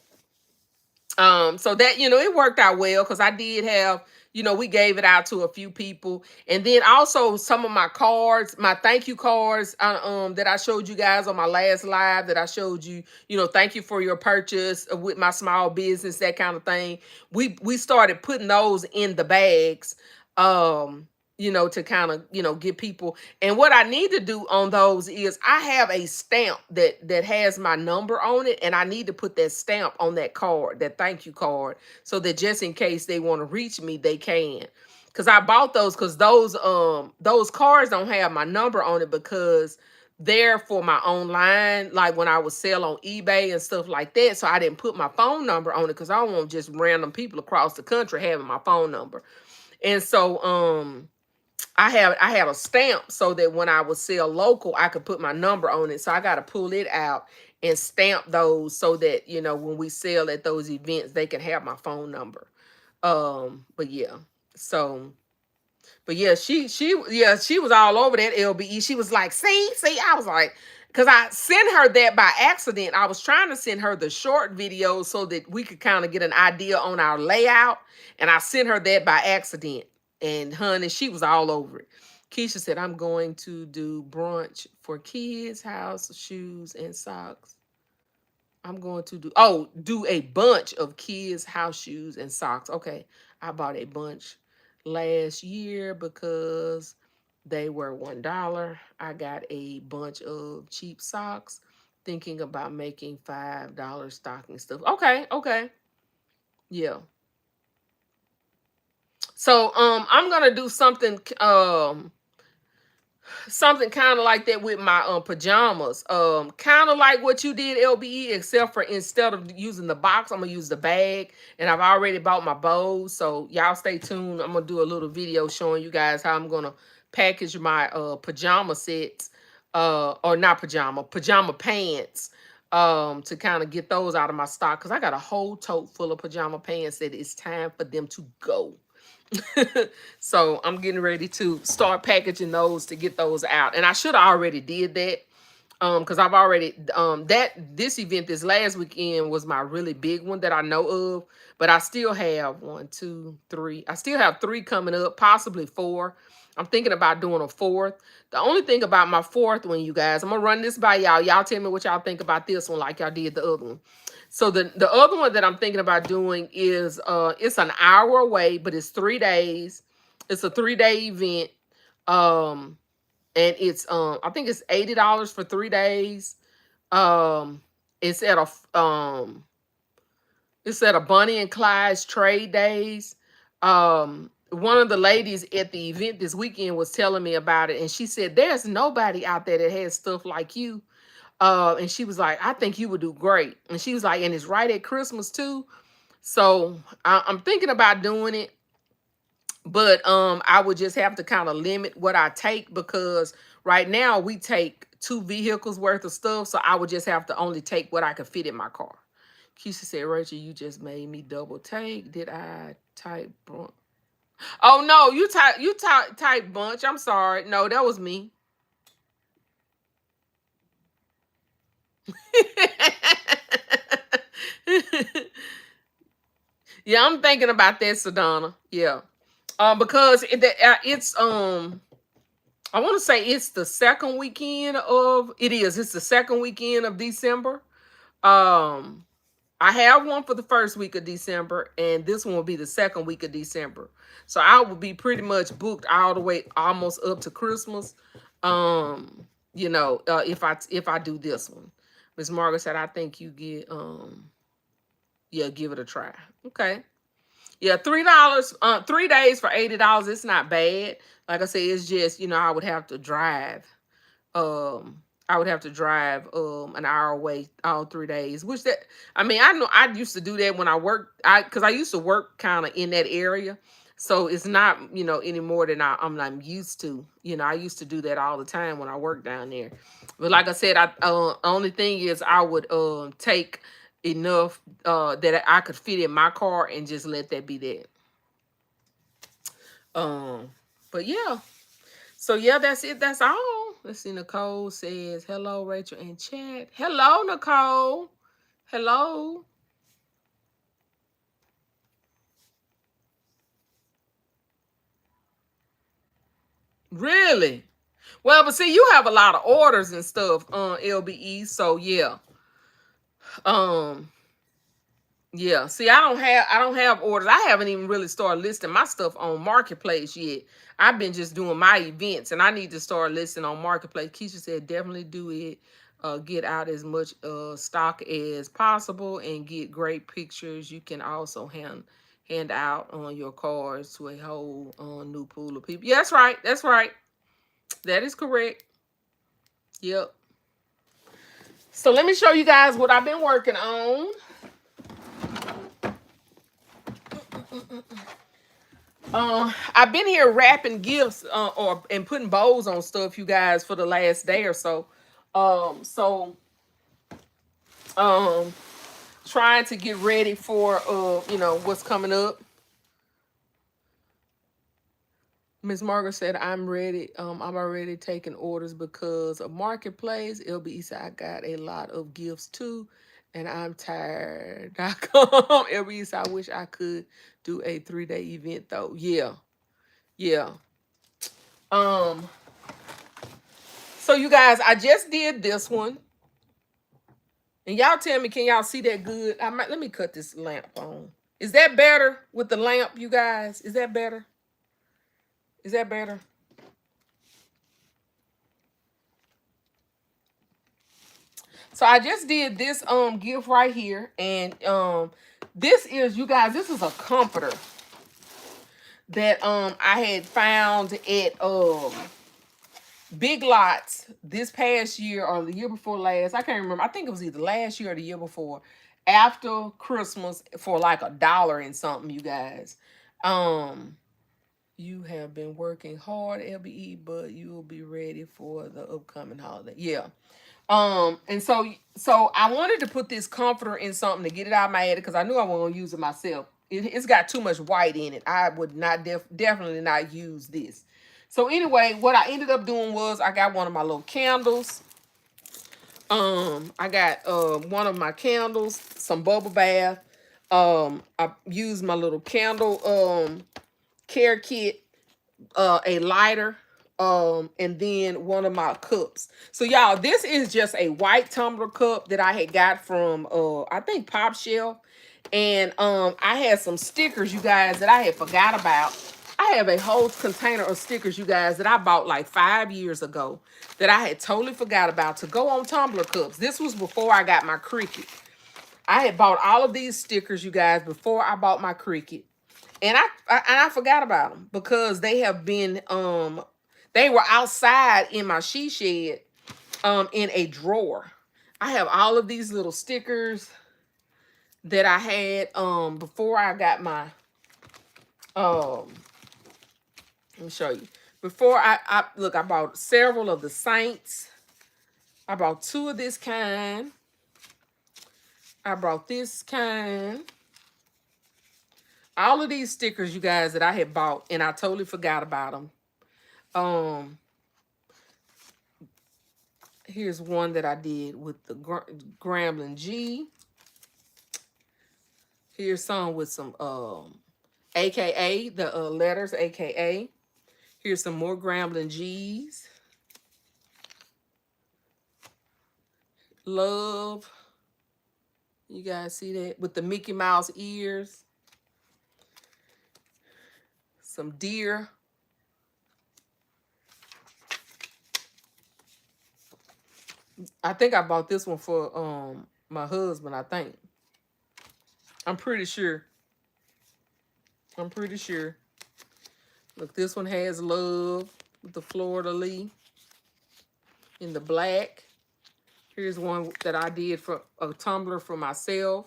that, it worked out well, because I did have, we gave it out to a few people. And then also some of my cards, my thank you cards, that I showed you guys on my last live, that I showed you, thank you for your purchase with my small business, that kind of thing. We started putting those in the bags, to kind of, get people. And what I need to do on those is I have a stamp that has my number on it, and I need to put that stamp on that card, that thank you card, so that just in case they want to reach me, they can. Because I bought those, because those cards don't have my number on it, because they're for my online, like when I would sell on eBay and stuff like that. So I didn't put my phone number on it, because I don't want just random people across the country having my phone number. And so I had a stamp, so that when I would sell local, I could put my number on it. So I got to pull it out and stamp those, so that, when we sell at those events, they can have my phone number. But yeah. So, but yeah, she was all over that, LBE. She was like, see, I was like, because I sent her that by accident. I was trying to send her the short video so that we could kind of get an idea on our layout. And I sent her that by accident. And honey, she was all over it. Keisha said, I'm going to do brunch for kids, house, shoes, and socks. I'm going to do a bunch of kids' house shoes and socks. Okay. I bought a bunch last year because they were $1. I got a bunch of cheap socks, thinking about making $5 stocking stuff. Okay. Yeah. So I'm gonna do something kind of like that with my pajamas, kind of like what you did, LBE, except for instead of using the box, I'm gonna use the bag. And I've already bought my bows, so y'all stay tuned. I'm gonna do a little video showing you guys how I'm gonna package my pajama sets, or not pajama pants, to kind of get those out of my stock, because I got a whole tote full of pajama pants that it's time for them to go. So I'm getting ready to start packaging those to get those out. And I should have already did that, because I've already this event this last weekend was my really big one that I know of. But I still have 1, 2, 3. I still have 3 coming up, possibly 4. I'm thinking about doing a 4th. The only thing about my 4th one, you guys, I'm gonna run this by y'all. Y'all tell me what y'all think about this one, like y'all did the other one. So the other one that I'm thinking about doing is it's an hour away, but it's 3 days. It's a 3-day event. And it's I think it's $80 for 3 days. Um it's at a Bonnie and Clyde's Trade Days. One of the ladies at the event this weekend was telling me about it, and she said there's nobody out there that has stuff like you. And she was like, I think you would do great. And she was like, and it's right at Christmas too. So I'm thinking about doing it, but I would just have to kind of limit what I take, because right now we take 2 vehicles worth of stuff. So I would just have to only take what I could fit in my car. Keisha said, Rachel, you just made me double take. Did I type? Oh no, you type bunch. I'm sorry. No, that was me. Yeah, I'm thinking about that, Sedona. Yeah. Because it's I want to say it's the second weekend of it's the second weekend of December. Um I have one for the first week of December, and this one will be the second week of December. So I will be pretty much booked all the way almost up to Christmas. If I do this one. Miss Margaret said, I think you get yeah, give it a try. Okay. Yeah, $3, 3 days for $80. It's not bad. Like I said, it's just, I would have to drive. I would have to drive an hour away all 3 days. Which that I mean, I know I used to do that when I worked. Because I used to work kind of in that area, so it's not any more than I'm used to. I used to do that all the time when I worked down there. But like I said, I only thing is I would take enough that I could fit in my car and just let that be that. Um, but yeah. So yeah, that's it. That's all. Let's see. Nicole says hello, Rachel in chat. Hello, Nicole. Hello. Really? Well, but see, you have a lot of orders and stuff on LBE. So yeah. Um. Yeah. See, I don't have orders. I haven't even really started listing my stuff on Marketplace yet. I've been just doing my events, and I need to start listing on Marketplace. Keisha said definitely do it. Get out as much stock as possible and get great pictures. You can also hand out on your cards to a whole new pool of people. Yeah, that's right. That's right. That is correct. Yep. So let me show you guys what I've been working on. I've been here wrapping gifts and putting bows on stuff, you guys, for the last day or so. So um, trying to get ready for what's coming up. Miss Margaret said, I'm ready. I'm already taking orders because of Marketplace. LB said, I got a lot of gifts too, and I'm tired. LB said, I wish I could do a 3-day event though. Yeah. Yeah. Um, so you guys, I just did this one. And y'all tell me, can y'all see that good? Let me cut this lamp on. Is that better with the lamp, you guys? Is that better? Is that better? So I just did this gift right here, and this is, you guys, this is a comforter that I had found at Big Lots this past year or the year before last. I can't remember. I think it was either last year or the year before. After Christmas for like $1 and something, you guys. You have been working hard, LBE, but you will be ready for the upcoming holiday. Yeah. And so I wanted to put this comforter in something to get it out of my head because I knew I wasn't gonna use it myself. It's got too much white in it. I would not definitely not use this. So anyway, what I ended up doing was I got one of my little candles. I got one of my candles, some bubble bath. I used my little candle care kit, a lighter, and then one of my cups. So y'all, this is just a white tumbler cup that I had got from I think Pop Shelf. And I had some stickers, you guys, that I had forgot about. I have a whole container of stickers, you guys, that I bought like 5 years ago that I had totally forgot about to go on tumbler cups. This was before I got my Cricut. I had bought all of these stickers, you guys, before I bought my Cricut. And I forgot about them because they have been they were outside in my she shed in a drawer. I have all of these little stickers that I had before I got my let me show you. Before I look, I bought several of the Saints. I bought 2 of this kind. I brought this kind. All of these stickers, you guys, that I had bought, and I totally forgot about them. Here's one that I did with the Grambling G. Here's some with some AKA, the letters AKA. Here's some more Grambling G's. Love. You guys see that? With the Mickey Mouse ears. Some deer. I think I bought this one for my husband, I think. I'm pretty sure. I'm pretty sure. Look, this one has love with the Florida Lee in the black. Here's one that I did for a tumbler for myself.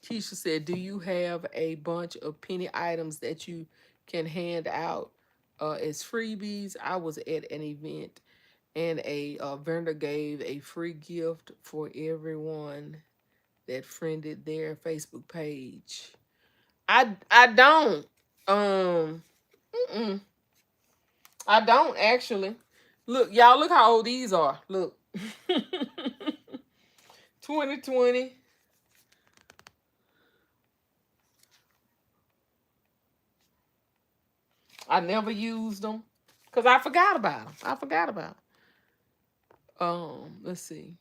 Keisha said, do you have a bunch of penny items that you can hand out as freebies? I was at an event and a vendor gave a free gift for everyone that friended their Facebook page. I don't. Mm-mm. I don't actually. Look, y'all, look how old these are. Look. 2020. I never used them because I forgot about them. I forgot about them. Let's see.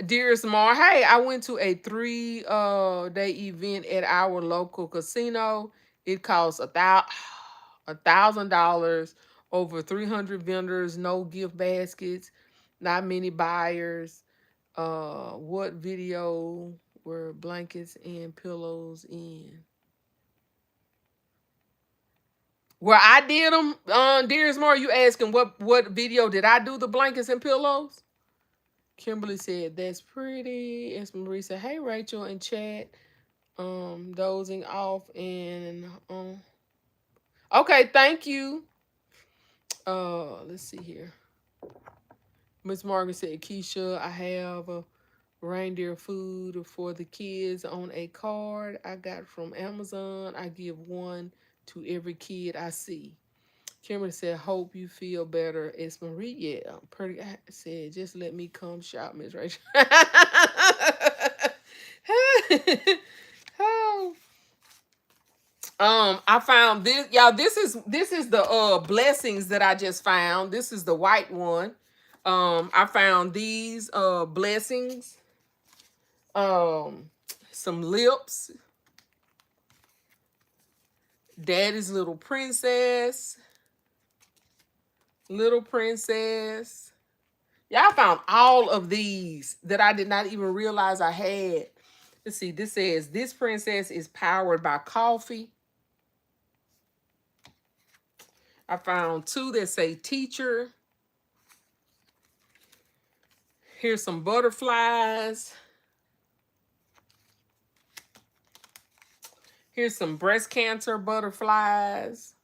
Dearest Mar, hey, I went to a 3 day event at our local casino. It cost $1,000, over 300 vendors, no gift baskets, not many buyers. What video were blankets and pillows in? Where I did them, Dearest Mar, you asking what video did I do the blankets and pillows? Kimberly said, that's pretty. S. Marie said, hey, Rachel in chat. Dozing off and okay, thank you. Let's see here. Miss Margaret said, Keisha, I have a reindeer food for the kids on a card I got from Amazon. I give one to every kid I see. Kimberly said, hope you feel better. It's Marie. Yeah, pretty. I said, just let me come shop, Miss Rachel. Oh. I found this, y'all. This is the blessings that I just found. This is the white one. I found these blessings. Some lips. Daddy's little princess. Little princess. Yeah, I found all of these that I did not even realize I had. Let's see. This says this princess is powered by coffee. I found 2 that say teacher. Here's some butterflies. Here's some breast cancer butterflies.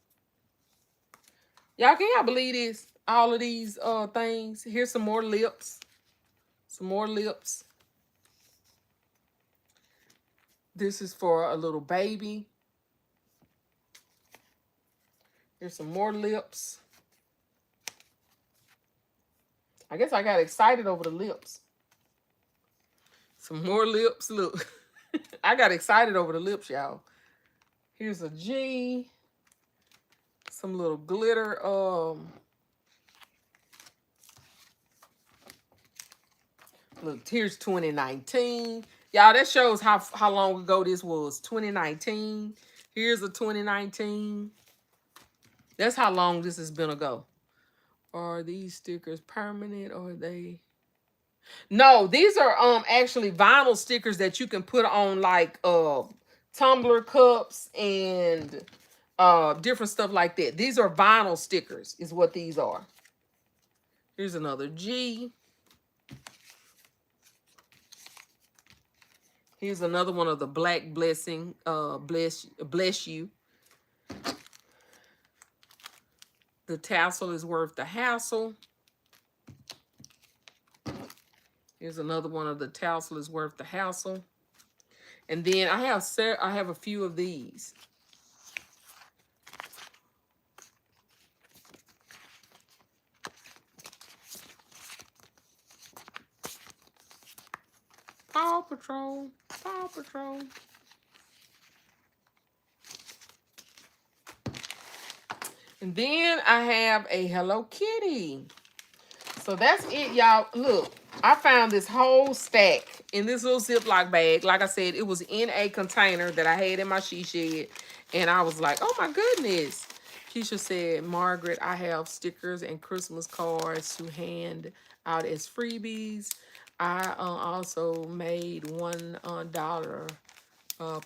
Y'all, can y'all believe this? All of these things. Here's some more lips. Some more lips. This is for a little baby. Here's some more lips. I guess I got excited over the lips. Some more lips. Look. I got excited over the lips, y'all. Here's a G. Some little glitter. Look, here's 2019. Y'all, that shows how long ago this was. 2019. Here's a 2019. That's how long this has been ago. Are these stickers permanent or are they? No, these are actually vinyl stickers that you can put on like tumbler cups and different stuff like that. These are vinyl stickers is what these are. Here's another G. Here's another one of the black blessing. Bless you. The tassel is worth the hassle. Here's another one of the tassel is worth the hassle. And then I have a few of these. Paw Patrol. Paw Patrol. And then I have a Hello Kitty. So that's it, y'all. Look, I found this whole stack in this little Ziploc bag. Like I said, it was in a container that I had in my she shed. And I was like, oh my goodness. Keisha said, Margaret, I have stickers and Christmas cards to hand out as freebies. I also made $1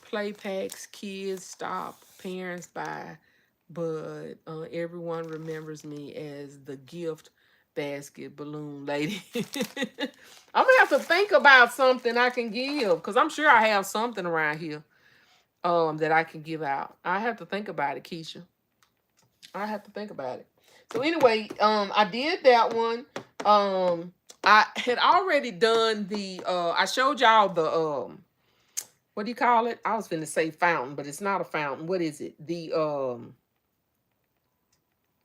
play packs. Kids stop, parents buy, but everyone remembers me as the gift basket balloon lady. I'm gonna have to think about something I can give because I'm sure I have something around here that I can give out. I have to think about it, Keisha. I have to think about it. So anyway, I did that one. I had already done the I showed y'all the what do you call it? I was finna say fountain, but it's not a fountain. What is it? The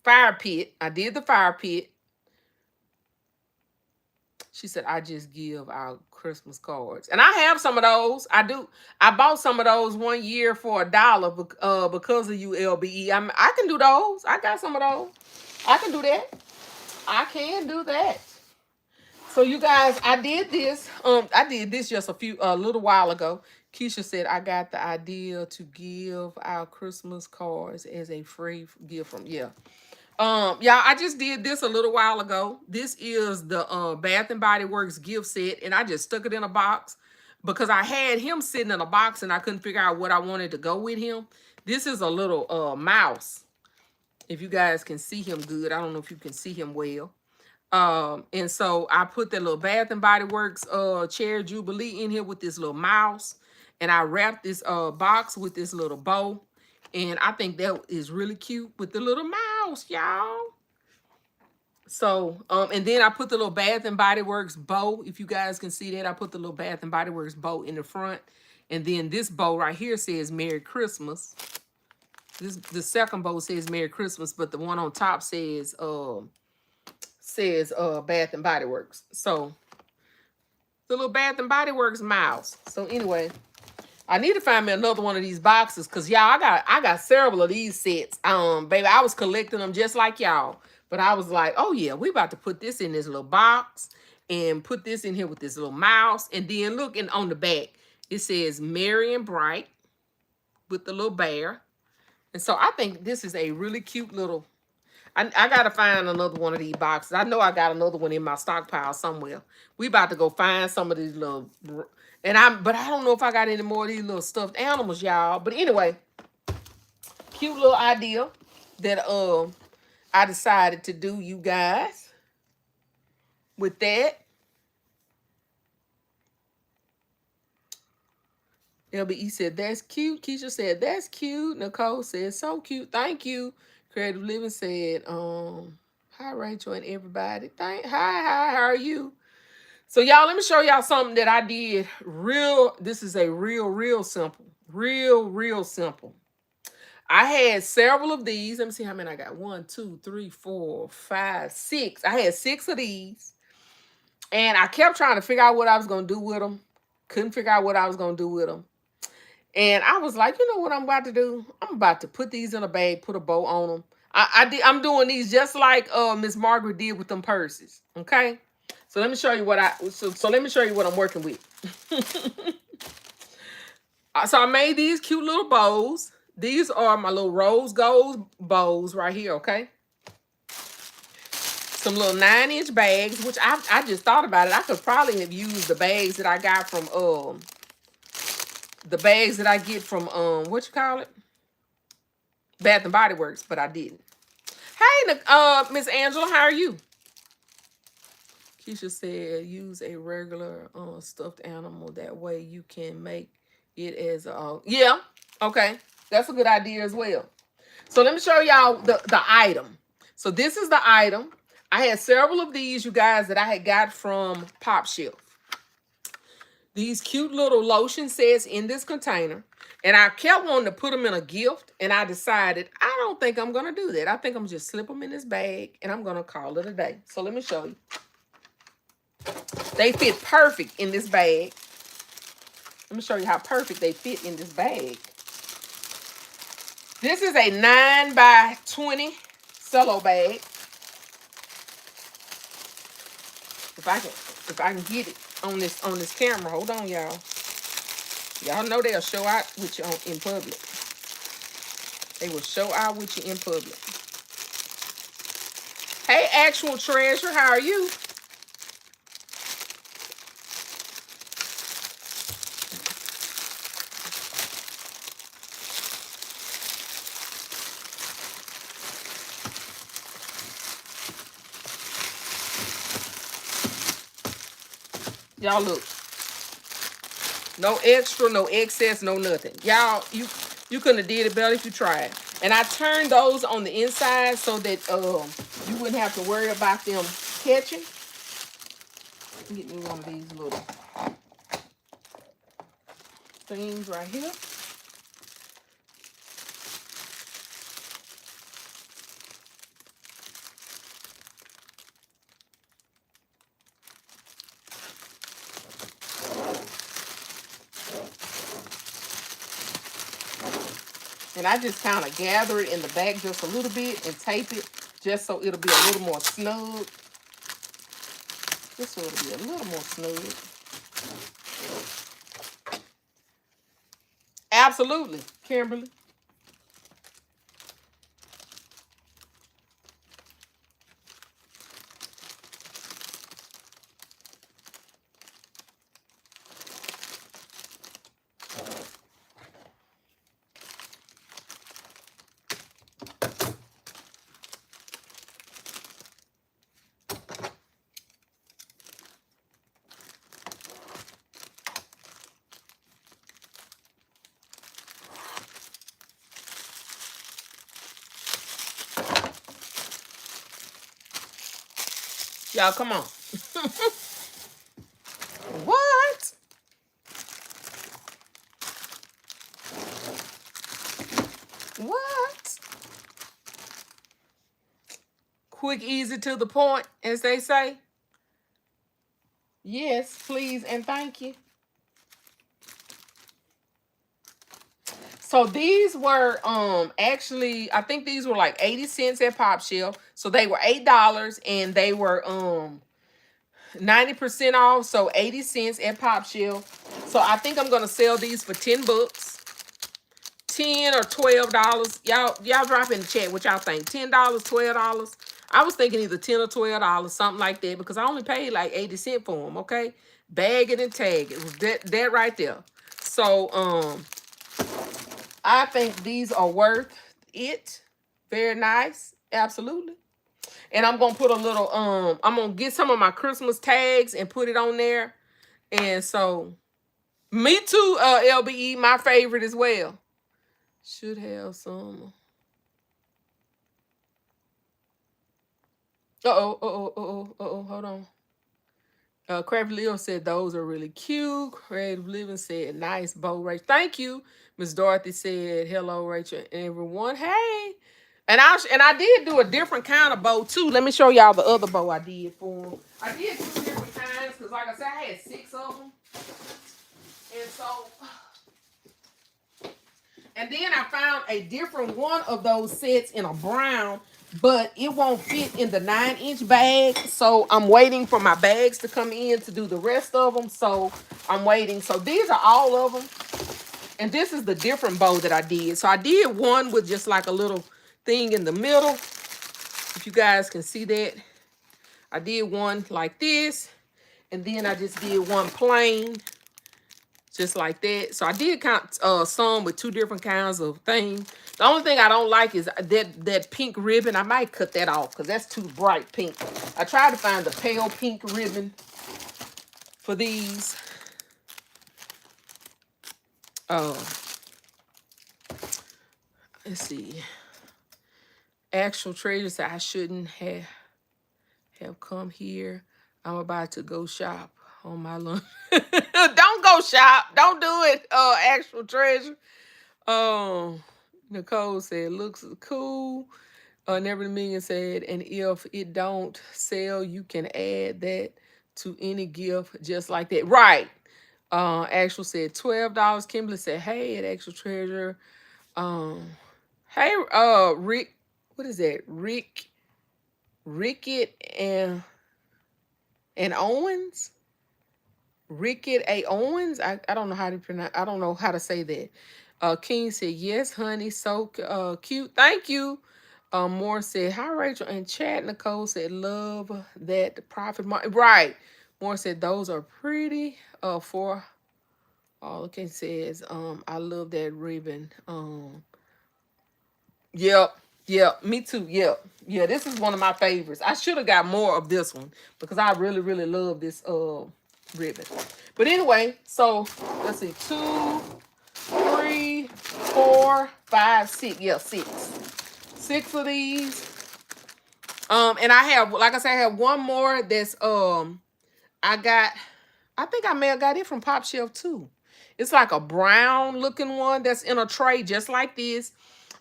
fire pit. I did the fire pit. She said, I just give out Christmas cards. And I have some of those. I do. I bought some of those one year for $1 because of you, LBE. I can do those. I got some of those. I can do that. I can do that. So you guys, I did this. I did this just a little while ago. Keisha said I got the idea to give out Christmas cards as a free gift from y'all, I just did this a little while ago. This is the Bath and Body Works gift set, and I just stuck it in a box because I had him sitting in a box and I couldn't figure out what I wanted to go with him. This is a little mouse. If you guys can see him good, I don't know if you can see him well. And so I put that little Bath and Body Works Cherry Jubilee in here with this little mouse, and I wrapped this box with this little bow. And I think that is really cute with the little mouse, y'all. So, and then I put the little Bath and Body Works bow. If you guys can see that, I put the little Bath and Body Works bow in the front. And then this bow right here says Merry Christmas. The second bow says Merry Christmas, but the one on top says Bath and Body Works. So the little Bath and Body Works mouse. So anyway, I need to find me another one of these boxes because y'all, I got several of these sets. Baby, I was collecting them just like y'all. But I was like, oh yeah, we about to put this in this little box and put this in here with this little mouse. And then looking on the back, it says Merry and Bright with the little bear. And so I think this is a really cute little, I got to find another one of these boxes. I know I got another one in my stockpile somewhere. We about to go find some of these little, but I don't know if I got any more of these little stuffed animals, y'all. But anyway, cute little idea that I decided to do, you guys, with that. LBE said, that's cute. Keisha said, that's cute. Nicole said, so cute. Thank you. Creative Living said, hi, Rachel and everybody. Hi, how are you? So, y'all, let me show y'all something that I did this is a real simple. Real simple. I had several of these. Let me see how many I got. 1, 2, 3, 4, 5, 6. I had 6 of these. And I kept trying to figure out what I was going to do with them. Couldn't figure out what I was going to do with them. And I was like, you know what I'm about to do? I'm about to put these in a bag, put a bow on them. I'm doing these just like Miss Margaret did with them purses. Okay? So let me show you what let me show you what I'm working with. So I made these cute little bows. These are my little rose gold bows right here, okay? Some little 9-inch bags, which I just thought about it. I could probably have used the bags that I got from the bags that I get from what you call it? Bath and Body Works, but I didn't. Hey, Miss Angela, how are you? Keisha said, use a regular stuffed animal. That way you can make it as a... yeah, okay. That's a good idea as well. So let me show y'all the item. So this is the item. I had several of these, you guys, that I had got from Pop Shelf. These cute little lotion sets in this container. And I kept wanting to put them in a gift. And I decided, I don't think I'm going to do that. I think I'm going to just slip them in this bag. And I'm going to call it a day. So let me show you. They fit perfect in this bag. Let me show you how perfect they fit in this bag. This is a 9x20 cello bag. If I can get it on this camera. Hold on, y'all. Y'all know they'll show out with you in public. They will show out with you in public. Hey, actual treasure, how are you? Y'all look. No extra, no excess, no nothing. Y'all, you couldn't have did it better if you tried. And I turned those on the inside so that you wouldn't have to worry about them catching. Get me one of these little things right here. And I just kind of gather it in the back just a little bit and tape it just so it'll be a little more snug. Just so it'll be a little more snug. Absolutely, Kimberly. Y'all, come on. What? What? Quick, easy, to the point, as they say. Yes, please, and thank you. So these were actually, I think these were like 80 cents at Pop Shelf. So they were $8 and they were 90% off, so 80 cents at Pop Shelf. So I think I'm gonna sell these for 10 bucks. 10 or $12. Y'all drop in the chat what y'all think. $10, $12. I was thinking either 10 or $12, something like that, because I only paid like 80 cents for them, okay? Bag it and tag it. It was that right there. So I think these are worth it. Very nice. Absolutely. And I'm gonna put a little I'm gonna get some of my Christmas tags and put it on there. And so me too, LBE, my favorite as well. Should have some. Hold on. Crafty Leo said those are really cute. Creative Living said nice bow, Rachel. Thank you. Miss Dorothy said hello, Rachel, and everyone. Hey. And I did do a different kind of bow too. Let me show y'all the other bow I did for them. I did two different kinds because, like I said, I had 6 of them. And so, and then I found a different one of those sets in a brown, but it won't fit in the 9-inch bag. So I'm waiting for my bags to come in to do the rest of them. So I'm waiting. So these are all of them. And this is the different bow that I did. So I did one with just like a little thing in the middle. If you guys can see that. I did one like this. And then I just did one plain. Just like that. So I did count some with 2 different kinds of things. The only thing I don't like is that pink ribbon. I might cut that off because that's too bright pink. I tried to find the pale pink ribbon for these. Let's see. Actual treasure said I shouldn't have come here. I'm about to go shop on my lunch. Don't go shop. Don't do it, actual treasure. Nicole said, looks cool. Never a Million said, and if it don't sell, you can add that to any gift just like that. Right. Actual said $12. Kimberly said, hey, at Actual Treasure. Hey, Rick, what is that? Rickett and Owens? Rickett A. Owens? I don't know how to pronounce, I don't know how to say that. King said, yes, honey, so cute. Thank you. Moore said, "Hi Rachel and chat." Nicole said, "Love that the profit market." Right. Moore said, "Those are pretty." For all I can say is, I love that ribbon. Yep, yep, me too. Yep, yeah. This is one of my favorites. I should have got more of this one because I really, really love this ribbon. But anyway, so let's see, 2, 3, 4, 5, 6. Yeah, six of these. And I have, like I said, I have one more that's I got, I think I may have got it from Pop Shelf too. It's like a brown looking one that's in a tray just like this.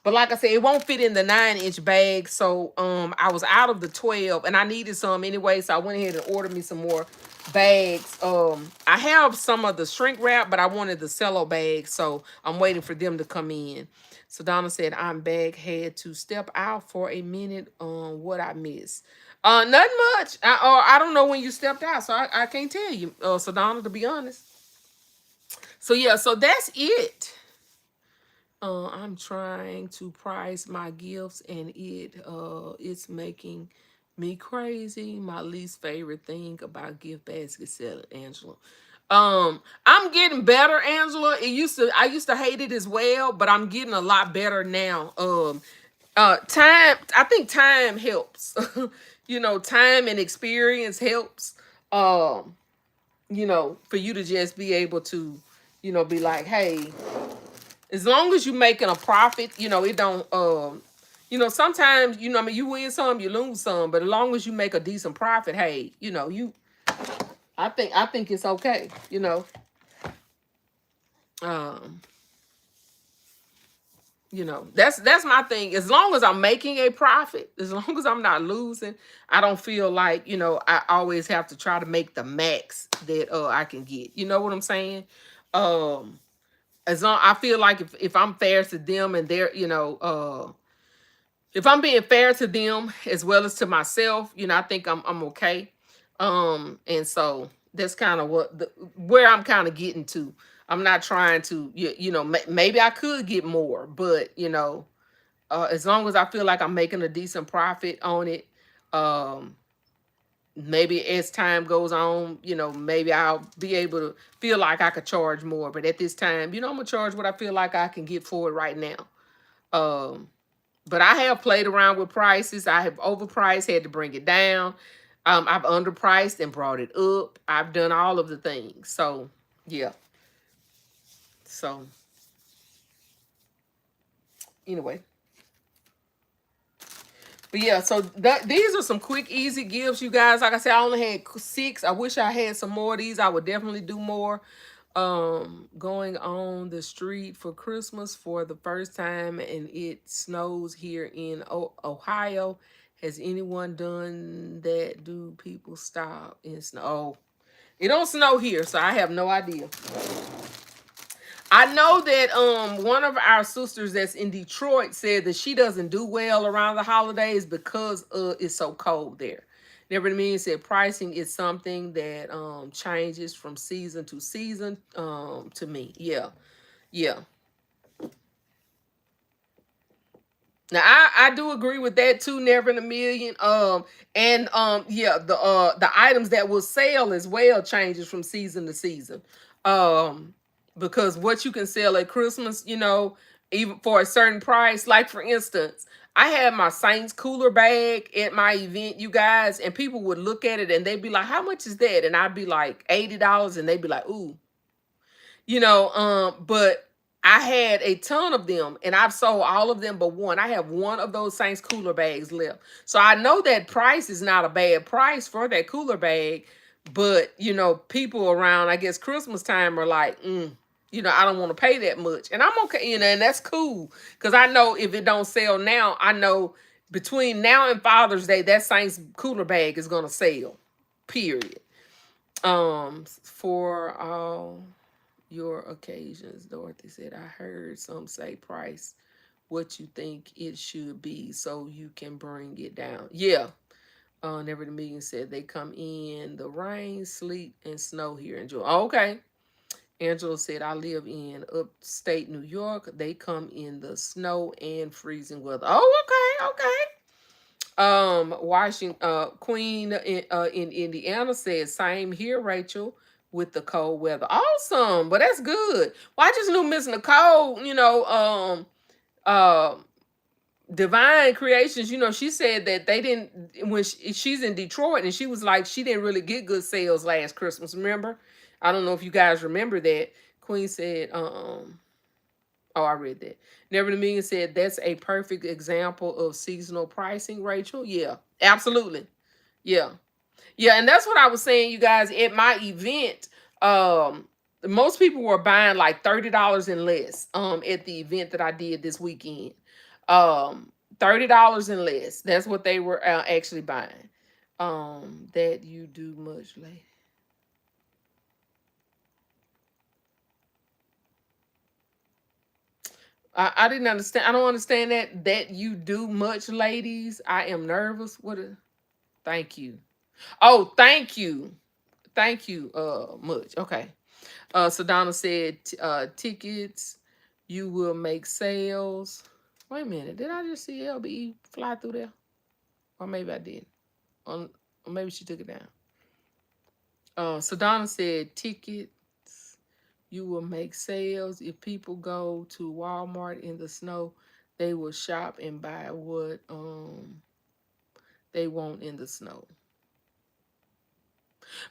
But like I said, it won't fit in the 9-inch bag. So I was out of the 12 and I needed some anyway. So I went ahead and ordered me some more bags. I have some of the shrink wrap, but I wanted the cello bags. So I'm waiting for them to come in. So Donna said, "I'm back. Had to step out for a minute on what I missed." Nothing much. I don't know when you stepped out, so I can't tell you. So Donna, to be honest. So yeah, so that's it. I'm trying to price my gifts and it's making me crazy. My least favorite thing about gift basket selling, Angela. I'm getting better, Angela. I used to hate it as well, but I'm getting a lot better now. Time, I think time helps. Time and experience helps. Um, for you to just be able to, be like, hey, as long as you're making a profit, it don't sometimes, I mean, you win some, you lose some, but as long as you make a decent profit, hey, I think it's okay, Um, that's my thing. As long as I'm making a profit, as long as I'm not losing, I don't feel like, I always have to try to make the max that I can get. You know what I'm saying? Um, as long I feel like if I'm fair to them and they're, if I'm being fair to them as well as to myself, I think I'm okay. And so that's kind of where I'm kind of getting to. I'm not trying to, maybe I could get more, but as long as I feel like I'm making a decent profit on it, um, maybe as time goes on, maybe I'll be able to feel like I could charge more. But at this time, I'm gonna charge what I feel like I can get for it right now. Um, but I have played around with prices. I have overpriced, had to bring it down. I've underpriced and brought it up. I've done all of the things. So yeah. So anyway. But yeah, so these are some quick, easy gifts, you guys. Like I said, I only had 6. I wish I had some more of these. I would definitely do more. Going on the street for Christmas for the first time, and it snows here in Ohio. Has anyone done that? Do people stop in snow? Oh, it don't snow here, so I have no idea. I know that one of our sisters that's in Detroit said that she doesn't do well around the holidays because it's so cold there. Never mean said pricing is something that changes from season to season to me. Yeah. Yeah. Now I do agree with that too, never in a million. And yeah, the items that will sell as well changes from season to season. Um because what you can sell at Christmas, even for a certain price, like for instance, I had my Saints cooler bag at my event, you guys, and people would look at it and they'd be like, "How much is that?" And I'd be like, $80, and they'd be like, "Ooh." But I had a ton of them and I've sold all of them but one. I have one of those Saints cooler bags left. So I know that price is not a bad price for that cooler bag, but people around, I guess Christmas time are like, I don't want to pay that much. And I'm okay, and that's cool. Because I know if it don't sell now, I know between now and Father's Day, that Saints cooler bag is gonna sell. Period. For all your occasions, Dorothy said, I heard some say price what you think it should be so you can bring it down. Yeah. Never the Million said they come in the rain, sleet, and snow here in Georgia. Okay. Angela said, I live in upstate New York. They come in the snow and freezing weather. Oh, Washington, Queen in Indiana said, same here, Rachel, with the cold weather. Awesome, but that's good. Well, I just knew Miss Nicole, uh, Divine Creations, she said that they didn't, when she's in Detroit, and she was like, she didn't really get good sales last Christmas, remember? I don't know if you guys remember that. Queen said, oh, I read that. Never the Million said that's a perfect example of seasonal pricing, Rachel. Yeah, absolutely. Yeah. Yeah, and that's what I was saying, you guys, at my event. Um, Most people were buying like $30 and less at the event that I did this weekend. Um, $30 and less. That's what they were actually buying. That you do much later. I didn't understand. I don't understand that you do much, ladies. I am nervous. Thank you. Oh, thank you. Thank you much. Okay. Sedona said tickets, you will make sales. Wait a minute. Did I just see LBE fly through there? Or maybe I did. Or maybe she took it down. Sedona said tickets, you will make sales. If people go to Walmart in the snow, they will shop and buy what they want in the snow.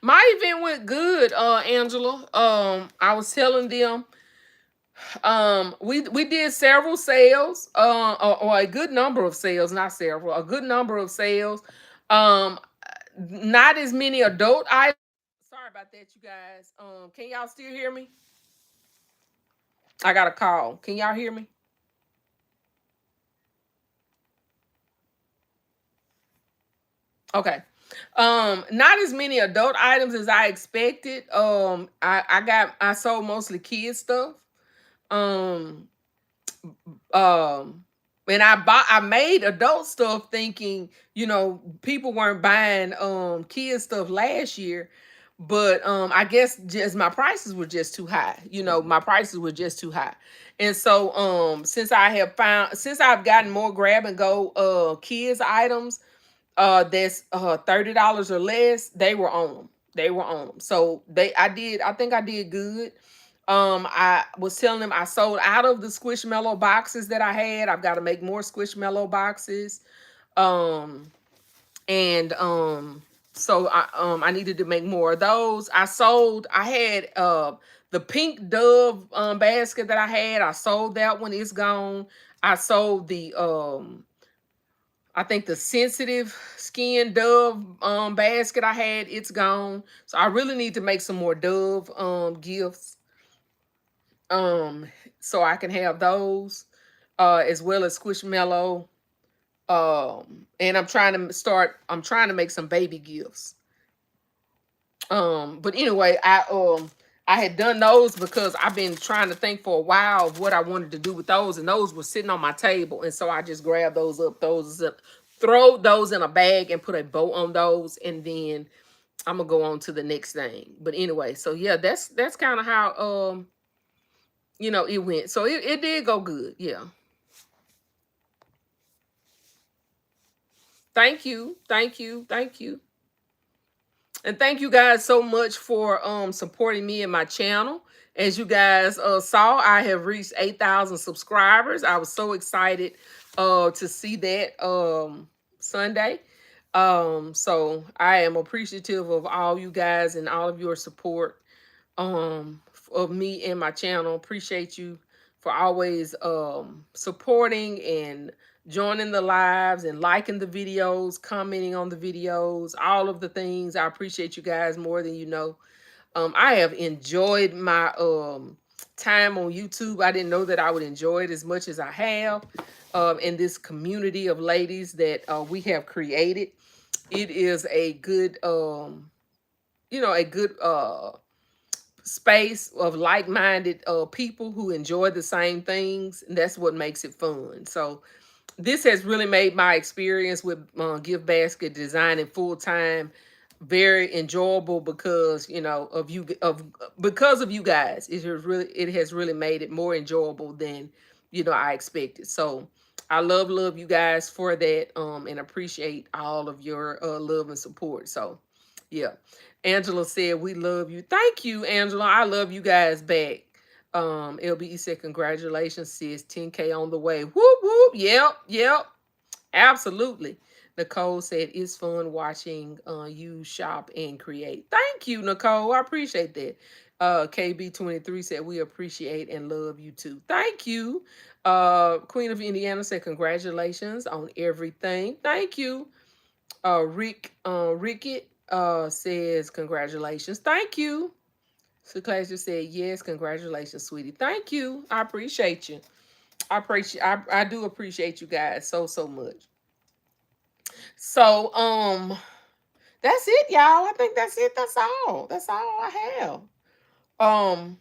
My event went good, Angela. I was telling them, we did several sales, or a good number of sales, not several, a good number of sales. Um, Not as many adult items. Sorry about that, you guys. Can y'all still hear me? I got a call. Can y'all hear me? Okay. Not as many adult items as I expected. I sold mostly kid stuff. Um, um and I made adult stuff thinking, people weren't buying kid stuff last year, but I guess just my prices were just too high. My prices were just too high. And so since I've gotten more grab and go kids items that's $30 or less, they were on them. They were on them. So I think I did good. I was telling them I sold out of the Squishmallow boxes that I had. I've got to make more Squishmallow boxes. Um, and so I needed to make more of those. I had the pink dove basket that I had. I sold that one. It's gone. I sold the I think the sensitive skin dove basket I had, it's gone. So I really need to make some more dove gifts. Um, so I can have those as well as Squishmallow. And I'm trying to make some baby gifts. But anyway, I had done those because I've been trying to think for a while of what I wanted to do with those, and those were sitting on my table, and so I just grabbed those up, throw those in a bag and put a bow on those, and then I'm gonna go on to the next thing. But anyway, so yeah, that's kind of how it went. So it did go good. Yeah. Thank you. Thank you. Thank you. And thank you guys so much for supporting me and my channel. As you guys saw, I have reached 8,000 subscribers. I was so excited to see that Sunday. So I am appreciative of all you guys and all of your support of me and my channel. Appreciate you for always supporting and joining the lives and liking the videos, commenting on the videos, all of the things. I appreciate you guys more than you know. I have enjoyed my time on YouTube. I didn't know that I would enjoy it as much as I have in this community of ladies that we have created. It is a good, a good space of like-minded people who enjoy the same things, and that's what makes it fun. So this has really made my experience with gift basket designing full-time very enjoyable because because of you guys. It has really made it more enjoyable than I expected. So I love you guys for that, and appreciate all of your love and support. So, yeah. Angela said we love you. Thank you, Angela. I love you guys back. LBE said congratulations, sis. 10K on the way. Whoop whoop. Yep. Absolutely. Nicole said it's fun watching you shop and create. Thank you, Nicole. I appreciate that. KB23 said we appreciate and love you too. Thank you. Queen of Indiana said congratulations on everything. Thank you. Rickett says congratulations. Thank you. So Class just said yes, congratulations, sweetie. Thank you. I appreciate you. I do appreciate you guys so much. So that's it, y'all. I think that's it. That's all. That's all I have. Um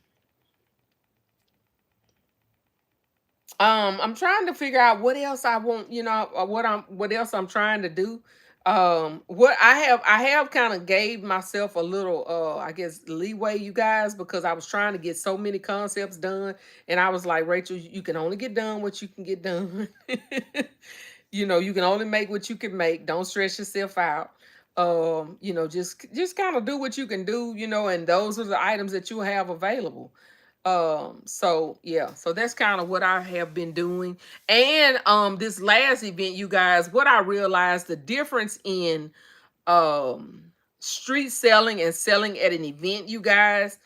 I'm trying to figure out what else I want, what else I'm trying to do. What I have kind of gave myself a little I guess leeway, you guys, because I was trying to get so many concepts done, and I was like, Rachel, you can only get done what you can get done. You can only make what you can make. Don't stress yourself out. Just kind of do what you can do, and those are the items that you have available. So yeah, so that's kind of what I have been doing. And this last event, you guys, what I realized the difference in um street selling and selling at an event, you guys,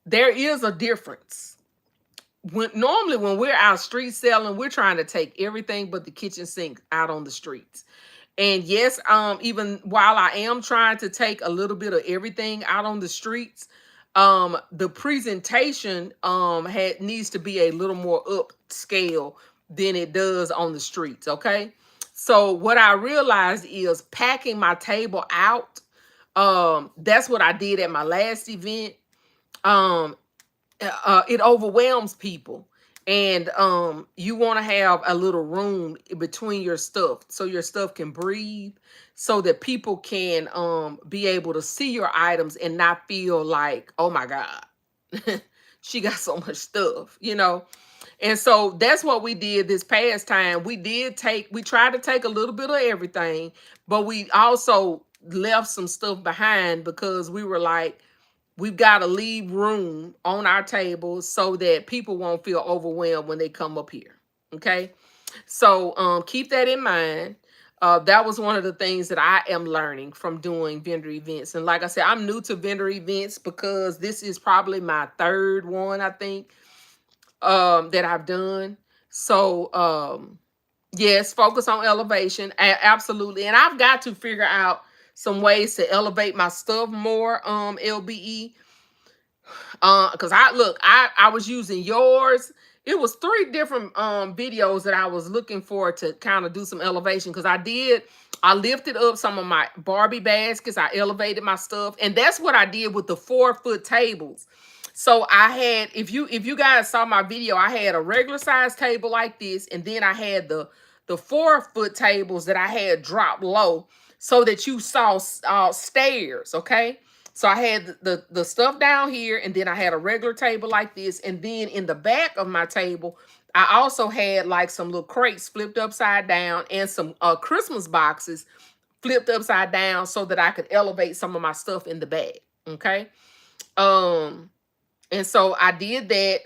there is a difference. When we're out street selling, we're trying to take everything but the kitchen sink out on the streets. And yes, even while I am trying to take a little bit of everything out on the streets, the presentation needs to be a little more upscale than it does on the streets. Okay. So what I realized is packing my table out. That's what I did at my last event. Um, it overwhelms people, and you want to have a little room between your stuff so your stuff can breathe, so that people can be able to see your items and not feel like, oh my god, she got so much stuff. And so that's what we did this past time. We tried to take a little bit of everything, but we also left some stuff behind because we were like, we've got to leave room on our table so that people won't feel overwhelmed when they come up here. Okay. So keep that in mind. That was one of the things that I am learning from doing vendor events. And like I said, I'm new to vendor events because this is probably my third one, I think, that I've done. So yes, focus on elevation. Absolutely. And I've got to figure out some ways to elevate my stuff more, LBE. Because I was using yours. It was three different videos that I was looking for to kind of do some elevation, because I lifted up some of my Barbie baskets, I elevated my stuff, and that's what I did with the 4-foot tables. So I had, if you guys saw my video, I had a regular size table like this, and then I had the 4-foot tables that I had dropped low so that you saw stairs. Okay. So I had the stuff down here, and then I had a regular table like this. And then in the back of my table, I also had like some little crates flipped upside down and some Christmas boxes flipped upside down so that I could elevate some of my stuff in the back. Okay. Um, and so I did that.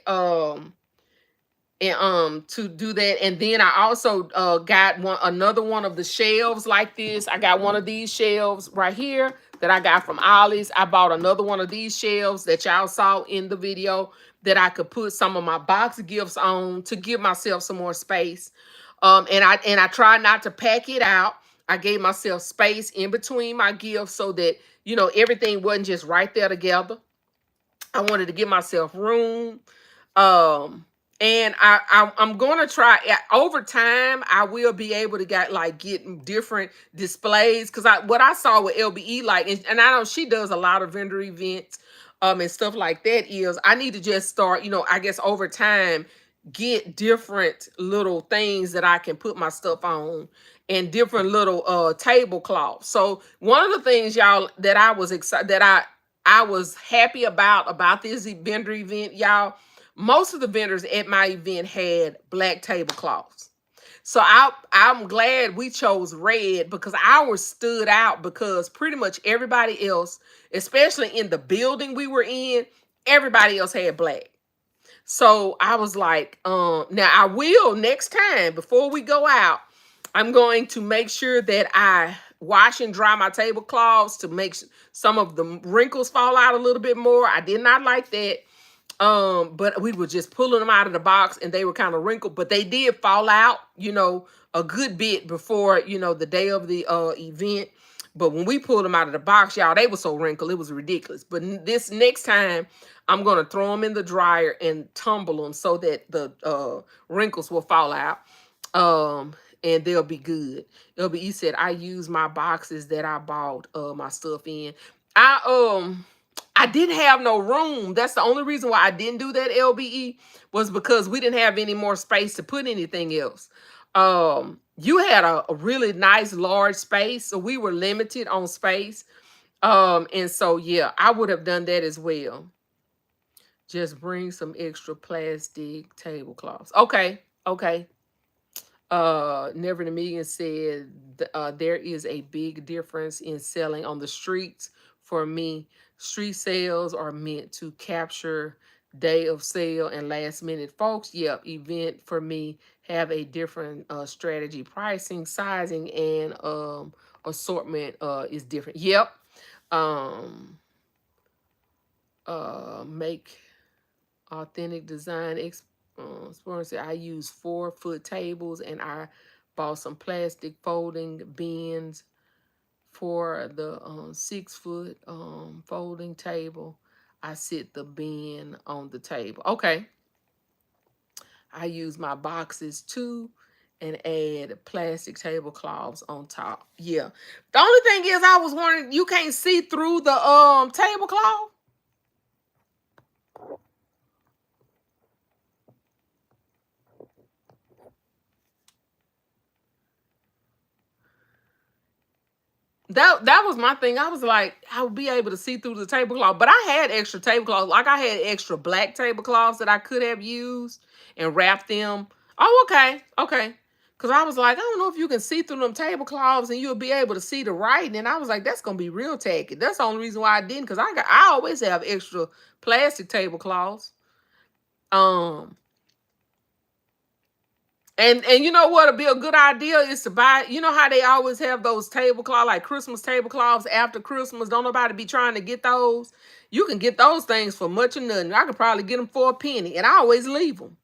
And to do that, and then I also got another one of the shelves like this. I got one of these shelves right here that I got from Ollie's. I bought another one of these shelves that y'all saw in the video that I could put some of my box gifts on to give myself some more space. And I tried not to pack it out. I gave myself space in between my gifts so that everything wasn't just right there together. I wanted to give myself room. And I'm gonna try over time. I will be able to get different displays, because what I saw with LBE, like, and I know she does a lot of vendor events and stuff like that, is I need to just start, I guess over time, get different little things that I can put my stuff on, and different little tablecloths. So one of the things, y'all, that I was excited, that I was happy about this vendor event, y'all. Most of the vendors at my event had black tablecloths. So I'm glad we chose red because ours stood out because pretty much everybody else, especially in the building we were in, everybody else had black. So I was like, now I will next time before we go out, I'm going to make sure that I wash and dry my tablecloths to make some of the wrinkles fall out a little bit more. I did not like that. But we were just pulling them out of the box and they were kind of wrinkled, but they did fall out, a good bit before, the day of the event. But when we pulled them out of the box, y'all, they were so wrinkled, it was ridiculous. But this next time, I'm gonna throw them in the dryer and tumble them so that the wrinkles will fall out. Um, and they'll be good. LBE said I use my boxes that I bought my stuff in. I didn't have no room. That's the only reason why I didn't do that, LBE, was because we didn't have any more space to put anything else. You had a really nice large space, so we were limited on space. And so yeah, I would have done that as well. Just bring some extra plastic tablecloths. Okay, okay. Never in a Million said there is a big difference in selling on the streets. For me, street sales are meant to capture day of sale and last minute folks. Yep, event for me have a different strategy, pricing, sizing, and assortment is different. Yep. Um, make authentic design experience. I use 4-foot tables and I bought some plastic folding bins for the 6-foot folding table. I sit the bin on the table. Okay. I use my boxes too and add plastic tablecloths on top. Yeah. The only thing is I was wondering, you can't see through the tablecloth? That was my thing. I was like, I would be able to see through the tablecloth, but I had extra tablecloths. Like I had extra black tablecloths that I could have used and wrapped them. Oh, okay, okay. Because I was like, I don't know if you can see through them tablecloths and you'll be able to see the writing. And I was like, that's gonna be real tacky. That's the only reason why I didn't. Because I always have extra plastic tablecloths. Um, and you know what'll be a good idea is to buy, you know how they always have those tablecloths, like Christmas tablecloths after Christmas. Don't nobody be trying to get those. You can get those things for much or nothing. I could probably get them for a penny, and I always leave them.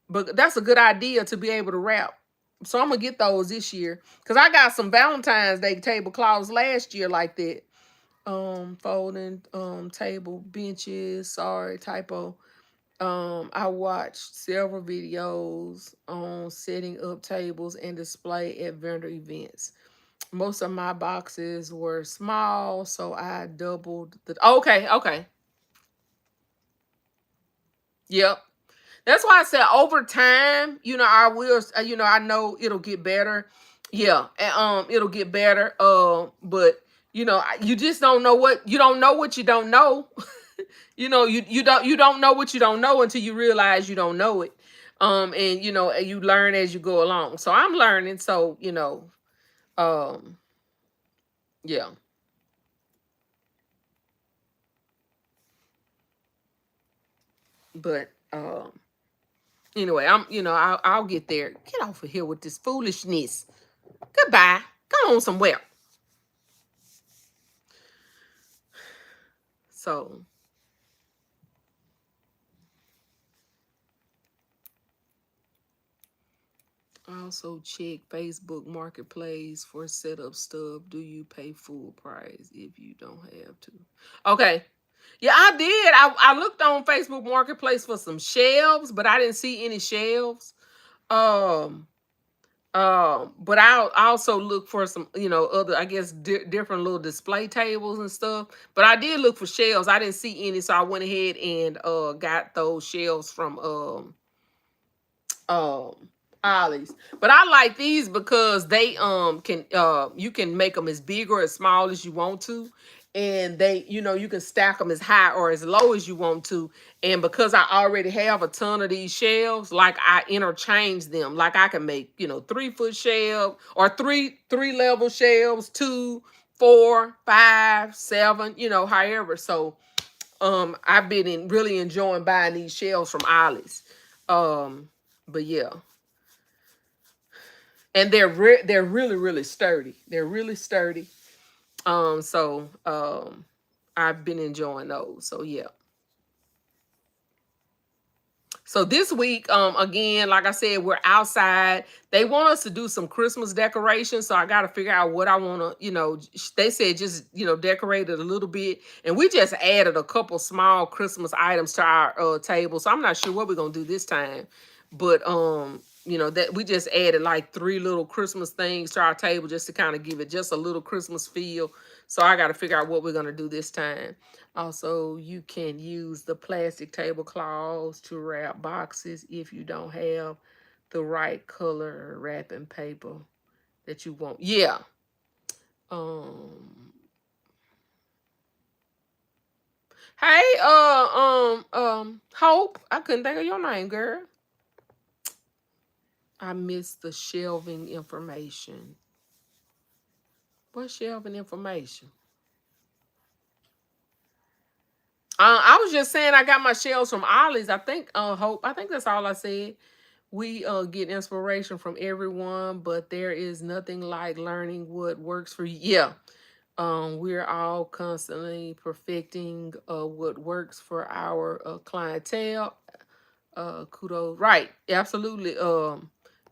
But that's a good idea to be able to wrap. So I'm gonna get those this year because I got some Valentine's Day tablecloths last year like that. Folding table benches. Sorry, typo. I watched several videos on setting up tables and display at vendor events. Most of my boxes were small, so I doubled the. Okay, okay, yep. That's why I said over time, I will. I know it'll get better. Yeah, and, it'll get better. But you just don't know what you don't know what you don't know. You don't know what you don't know until you realize you don't know it. And you learn as you go along. So I'm learning. So um, yeah. But anyway, I'll get there. Get off of here with this foolishness. Goodbye. Go on somewhere. So also check Facebook Marketplace for setup stuff. Do you pay full price if you don't have to? Okay. Yeah, I did. I looked on Facebook Marketplace for some shelves, but I didn't see any shelves. Um, but I'll also look for some, other, I guess, different little display tables and stuff. But I did look for shelves. I didn't see any, so I went ahead and got those shelves from um Ollies. But I like these because they can you can make them as big or as small as you want to. And they, you can stack them as high or as low as you want to. And because I already have a ton of these shelves, like I interchange them. Like I can make, 3 foot shelf or three level shelves, 2, 4, 5, 7, however. So I've been really enjoying buying these shelves from Ollie's. But yeah, and they're really really sturdy. They're really sturdy. So I've been enjoying those. So yeah. So this week, again, like I said, we're outside. They want us to do some Christmas decorations, so I got to figure out what I want to, They said just, decorate it a little bit, and we just added a couple small Christmas items to our table. So I'm not sure what we're gonna do this time, but that we just added like 3 little Christmas things to our table just to kind of give it just a little Christmas feel. So I got to figure out what we're gonna do this time. Also, you can use the plastic tablecloths to wrap boxes if you don't have the right color wrapping paper that you want. Yeah. Um. Hey, Hope. I couldn't think of your name, girl. I missed the shelving information. What shelving information? I was just saying I got my shelves from Ollie's. I think, Hope. I think that's all I said. We get inspiration from everyone, but there is nothing like learning what works for you. Yeah. We're all constantly perfecting what works for our clientele. Kudos. Right. Absolutely.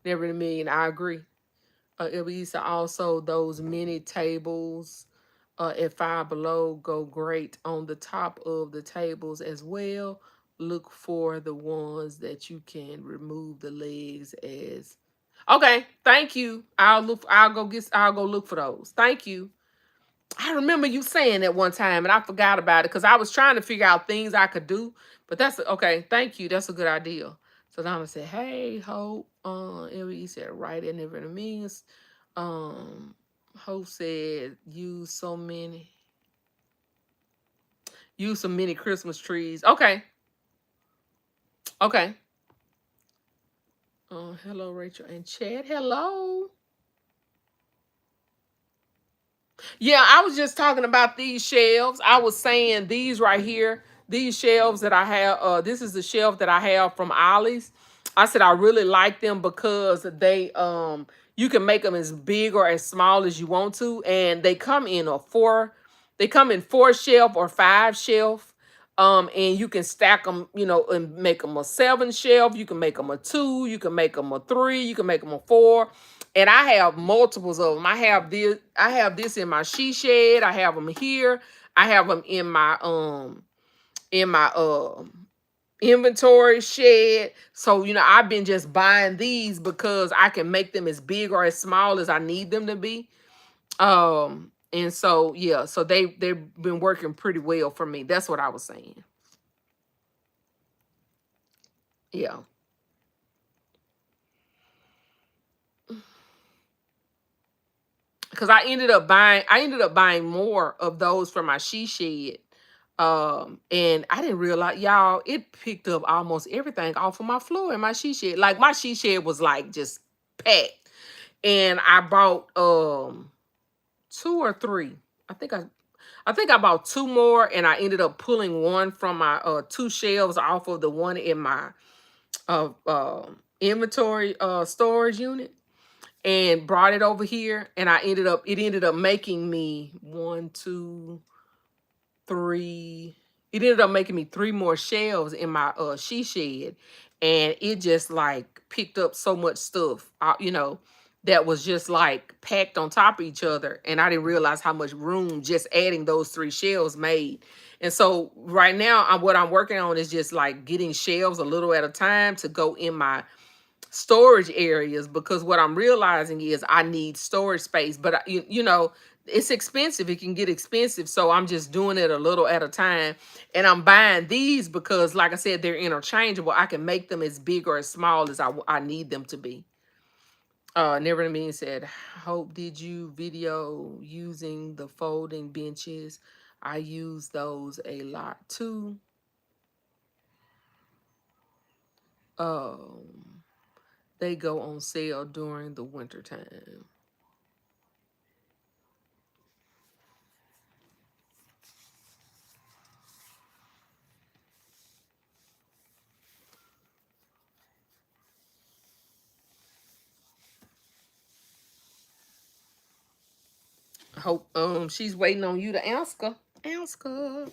Never in a million. I agree. Elisa, also those mini tables at Five Below go great on the top of the tables as well. Look for the ones that you can remove the legs as. Okay, thank you. I'll go look for those. Thank you. I remember you saying that one time and I forgot about it because I was trying to figure out things I could do. But that's okay. Thank you. That's a good idea. So Donna said, hey, Hope. Ellie said, right in there means. Hope said, use some mini Christmas trees. Okay. Okay. Hello, Rachel and Chad. Hello. Yeah, I was just talking about these shelves. I was saying these right here, these shelves that I have. This is the shelf that I have from Ollie's. I said I really like them because you can make them as big or as small as you want to, and they come in 4 shelf or 5 shelf. And you can stack them, and make them a 7 shelf. You can make them a 2. You can make them a 3. You can make them a 4. And I have multiples of them. I have this. I have this in my she shed. I have them here. I have them in my inventory shed. So I've been just buying these because I can make them as big or as small as I need them to be. And so yeah, so they've been working pretty well for me. That's what I was saying. Yeah. Because I ended up buying more of those for my she shed. And I didn't realize, y'all, it picked up almost everything off of my floor in my she shed. Like my she shed was like just packed. And I bought 2 or 3. I think I bought 2 more, and I ended up pulling one from my 2 shelves off of the one in my inventory storage unit and brought it over here. And it ended up making me 1, 2, 3. It ended up making me 3 more shelves in my she shed, and it just like picked up so much stuff, that was just like packed on top of each other, and I didn't realize how much room just adding those 3 shelves made. And so right now, what I'm working on is just like getting shelves a little at a time to go in my storage areas, because what I'm realizing is I need storage space, but it's expensive. It can get expensive, so I'm just doing it a little at a time. And I'm buying these because, like I said, they're interchangeable. I can make them as big or as small as I need them to be. Never Mean said, Hope, did you video using the folding benches? I use those a lot too. Um, they go on sale during the winter time. Hope she's waiting on you to answer. Answer.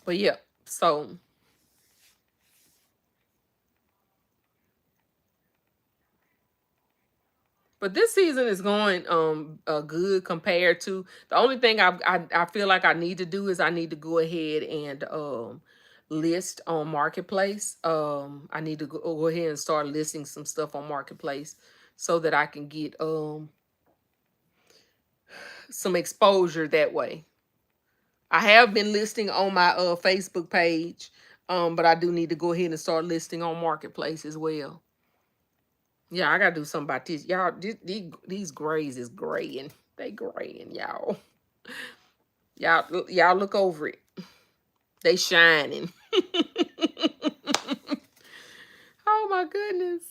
But yeah, so but this season is going good compared to the only thing I feel like I need to do is I need to go ahead and list on Marketplace. I need to go ahead and start listing some stuff on Marketplace so that I can get some exposure that way. I have been listing on my Facebook page, but I do need to go ahead and start listing on Marketplace as well. Yeah, I gotta do something about this. Y'all, these grays is graying. They graying, y'all. Y'all look over it. They shining. Oh my goodness.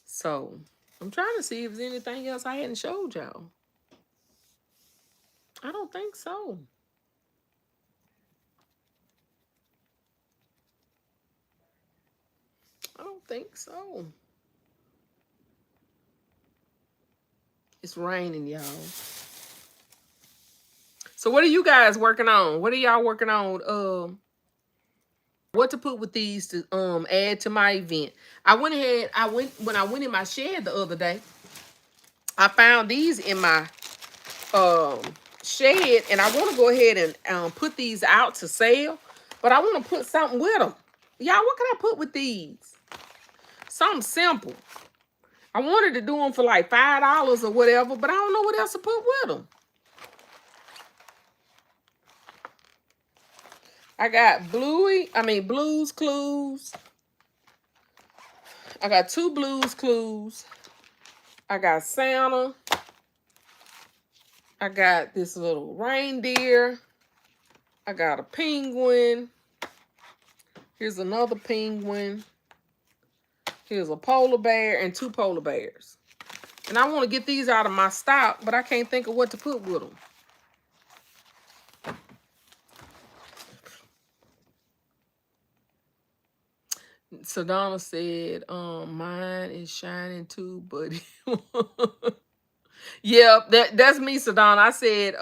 So I'm trying to see if there's anything else I hadn't showed y'all. I don't think so. I don't think so. It's raining, y'all. So what are you guys working on? What are y'all working on? What to put with these to add to my event. When I went in my shed the other day, I found these in my um shed, and I want to go ahead and put these out to sale, but I want to put something with them. Y'all, what can I put with these? Something simple. I wanted to do them for like $5 or whatever, but I don't know what else to put with them. I got Blues Clues. I got 2 Blues Clues. I got Santa. I got this little reindeer. I got a penguin. Here's another penguin. Here's a polar bear and 2 polar bears. And I want to get these out of my stock, but I can't think of what to put with them. Sedona said, mine is shining too, but yeah, that's me, Sedona. I said,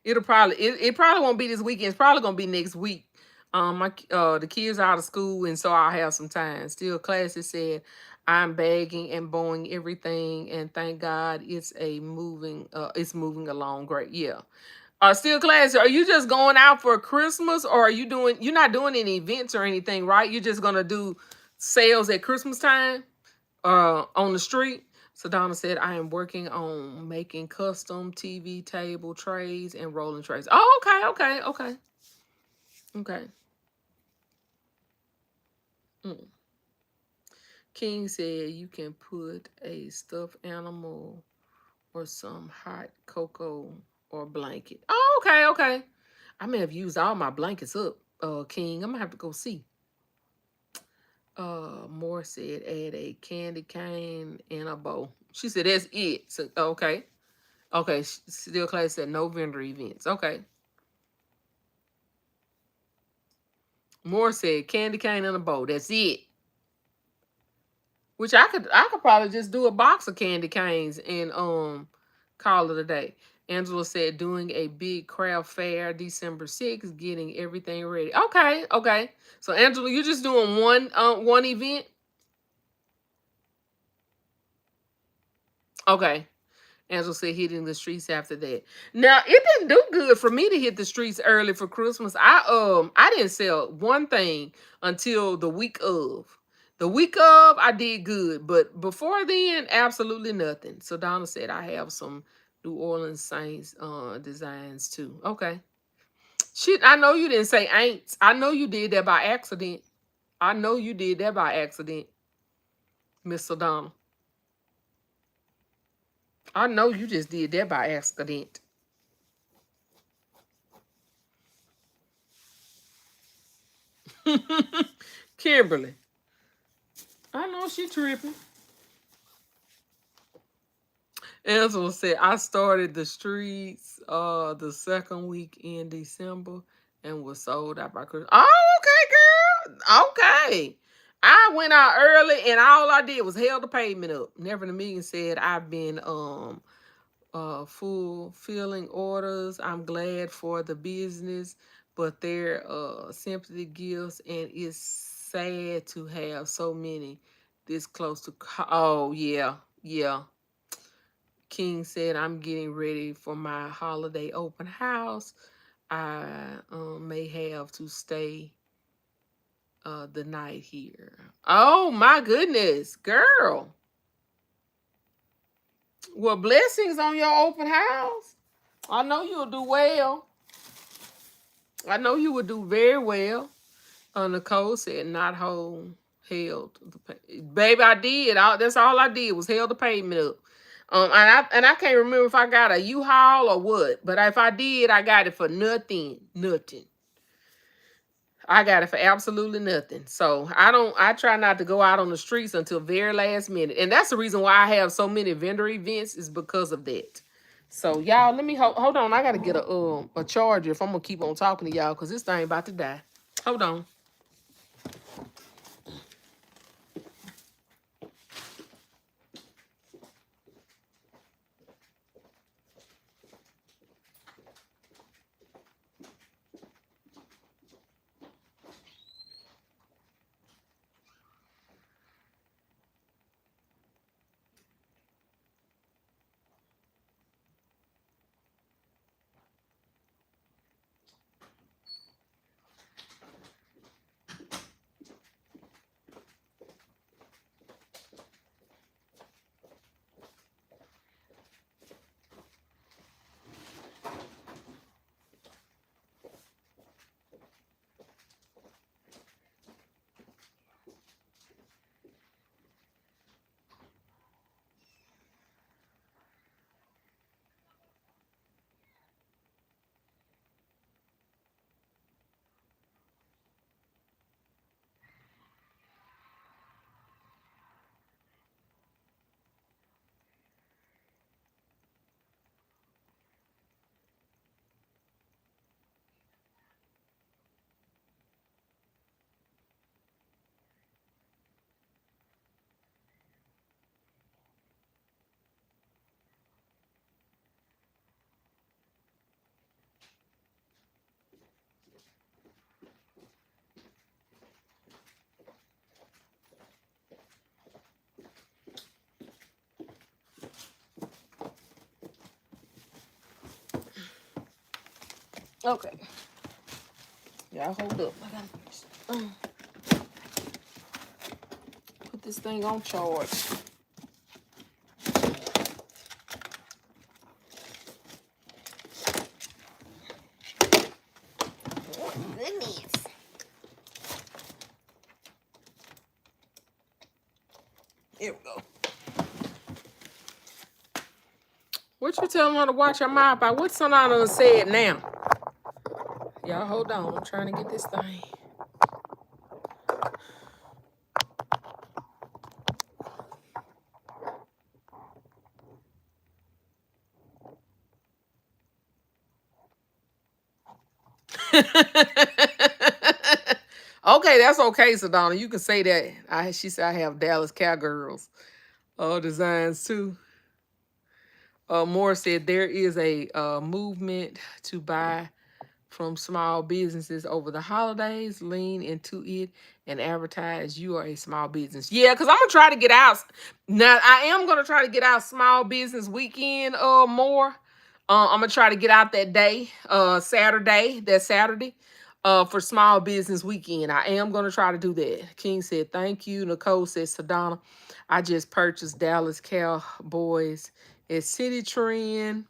it probably won't be this weekend. It's probably gonna be next week. The kids are out of school, and so I'll have some time. Still, classes said I'm bagging and bowing everything, and thank God it's moving along great. Yeah. Still class, are you just going out for Christmas, or you're not doing any events or anything, right? You're just gonna do sales at Christmas time on the street. So Donna said, I am working on making custom TV table trays and rolling trays. Oh, okay. Mm. King said you can put a stuffed animal or some hot cocoa or blanket. Oh, okay. I may have used all my blankets up, King. I'm gonna have to go see. Moore said add a candy cane and a bow. She said that's it. So okay. Okay. Still class said no vendor events. Okay. Moore said candy cane and a bow. That's it. Which I could probably just do a box of candy canes and call it a day. Angela said doing a big craft fair December 6th, getting everything ready. Okay. So Angela, you're just doing one event? Okay. Angela said hitting the streets after that. Now it didn't do good for me to hit the streets early for Christmas. I didn't sell one thing until the week of. The week of I did good, but before then, absolutely nothing. So Donna said I have some New Orleans Saints designs too. Okay. Shit, I know you didn't say ain'ts. I know you did that by accident. I know you did that by accident, Miss Donna. I know you just did that by accident. Kimberly. I know she tripping. Angela said, I started the streets the second week in December and was sold out by Christmas. Oh, okay, girl. Okay. I went out early and all I did was held the pavement up. Never in a million said I've been fulfilling orders. I'm glad for the business, but they're sympathy gifts and it's sad to have so many this close to oh yeah. Yeah. King said, I'm getting ready for my holiday open house. I may have to stay the night here. Oh, my goodness, girl. Well, blessings on your open house. I know you'll do well. I know you would do very well. Nicole said, not held. Baby, I did. That's all I did was held the pavement up. And I can't remember if I got a U-Haul or what, but if I did, I got it for nothing, nothing. I got it for absolutely nothing. So I try not to go out on the streets until very last minute, and that's the reason why I have so many vendor events is because of that. So y'all, let me hold on. I gotta get a charger if I'm gonna keep on talking to y'all because this thing about to die. Hold on. Okay. Y'all hold up. I gotta put this thing on charge. Oh, goodness. Here we go. What you telling her to watch her mouth by? What Sonata said now? Y'all hold on. I'm trying to get this thing. Okay, that's okay, Sedona. You can say that. She said I have Dallas Cowgirls designs too. Moore said there is a movement to buy from small businesses over the holidays. Lean into it and advertise you are a small business. Yeah, because I'm gonna try to get out. Now I am gonna try to get out small business weekend more. I'm gonna try to get out that day, Saturday, for small business weekend. I am gonna try to do that. King said, thank you. Nicole said, Sedona, I just purchased Dallas Cowboys at City Trend.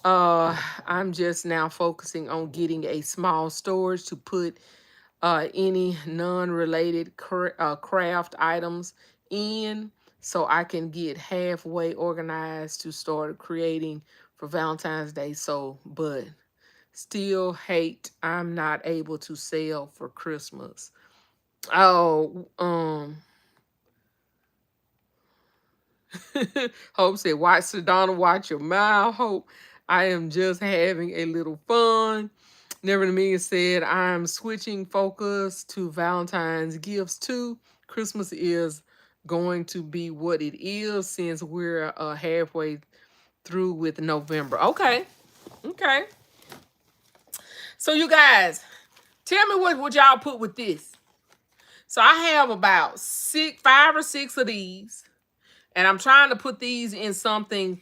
I'm just now focusing on getting a small storage to put any non-related craft items in, so I can get halfway organized to start creating for Valentine's Day. So, but still hate I'm not able to sell for Christmas. Oh, Hope said, watch Sedona, watch your mouth. Hope, I am just having a little fun. Never in a Million said, I'm switching focus to Valentine's gifts too. Christmas is going to be what it is since we're halfway through with November. Okay. Okay. So you guys, tell me what would y'all put with this. So I have about 5 or 6 of these. And I'm trying to put these in something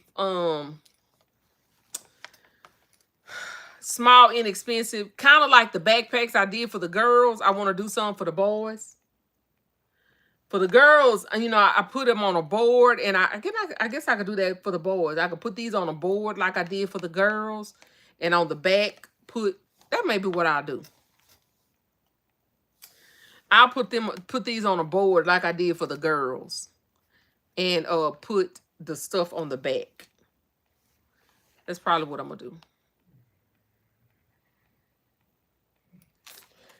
small, inexpensive, kind of like the backpacks I did for the girls. I want to do something for the boys. For the girls, you know, I put them on a board, and I guess I could do that for the boys. I could put these on a board like I did for the girls, and on the back that may be what I'll do. I'll put these on a board like I did for the girls, and put the stuff on the back. That's probably what I'm gonna do.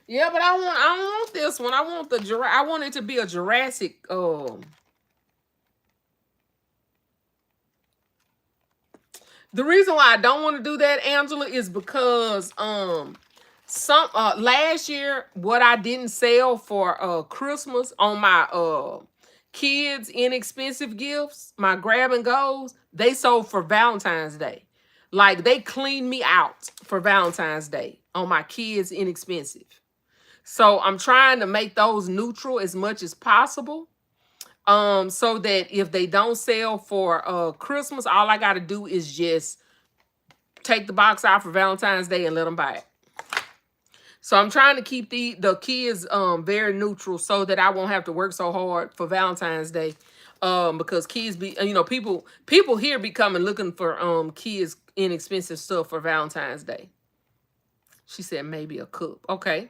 Yeah, but I don't want this one. I want it to be a Jurassic. The reason why I don't want to do that, Angela, is because some last year what I didn't sell for Christmas on my kids inexpensive gifts, my grab and goes, they sold for Valentine's Day. Like they cleaned me out for Valentine's Day on my kids inexpensive. So I'm trying to make those neutral as much as possible. So that if they don't sell for Christmas, all I gotta do is just take the box out for Valentine's Day and let them buy it. So I'm trying to keep the kids very neutral so that I won't have to work so hard for Valentine's Day. Because kids be, you know, people here be coming looking for kids inexpensive stuff for Valentine's Day. She said maybe a cup. Okay.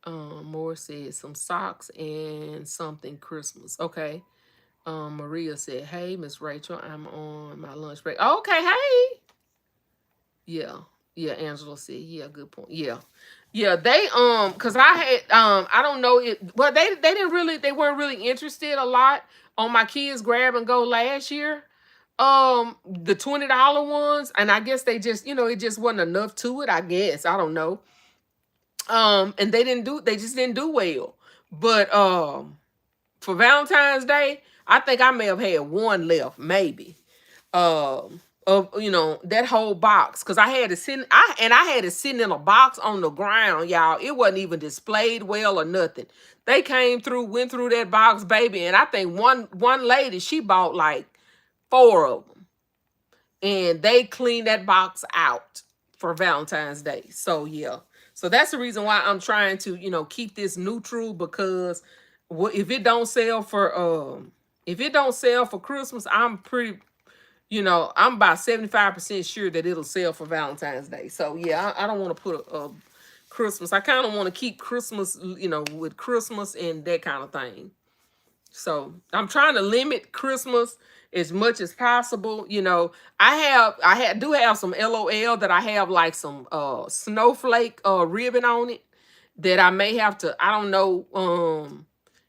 Moore said some socks and something Christmas. Okay. Maria said, hey, Miss Rachel, I'm on my lunch break. Okay, hey. Yeah. Yeah, Angela said, yeah, good point. Yeah. Yeah, they because I had I don't know it, well, they weren't really interested a lot on my kids grab and go last year. The $20 ones, and I guess they just, you know, it just wasn't enough to it, I guess. I don't know. And they just didn't do well. But for Valentine's Day, I think I may have had one left, maybe. Of, you know, that whole box, because I had it sitting in a box on the ground, y'all. It wasn't even displayed well or nothing. They went through that box, baby, and I think one lady, she bought like 4 of them, and they cleaned that box out for Valentine's Day. So yeah. So that's the reason why I'm trying to, you know, keep this neutral, because if it don't sell for Christmas, I'm pretty, you know, I'm about 75% sure that it'll sell for Valentine's Day. So yeah, I don't want to put a Christmas. I kind of want to keep Christmas, you know, with Christmas and that kind of thing. So I'm trying to limit Christmas as much as possible. You know, do have some LOL that I have like some snowflake ribbon on it that I may have to, I don't know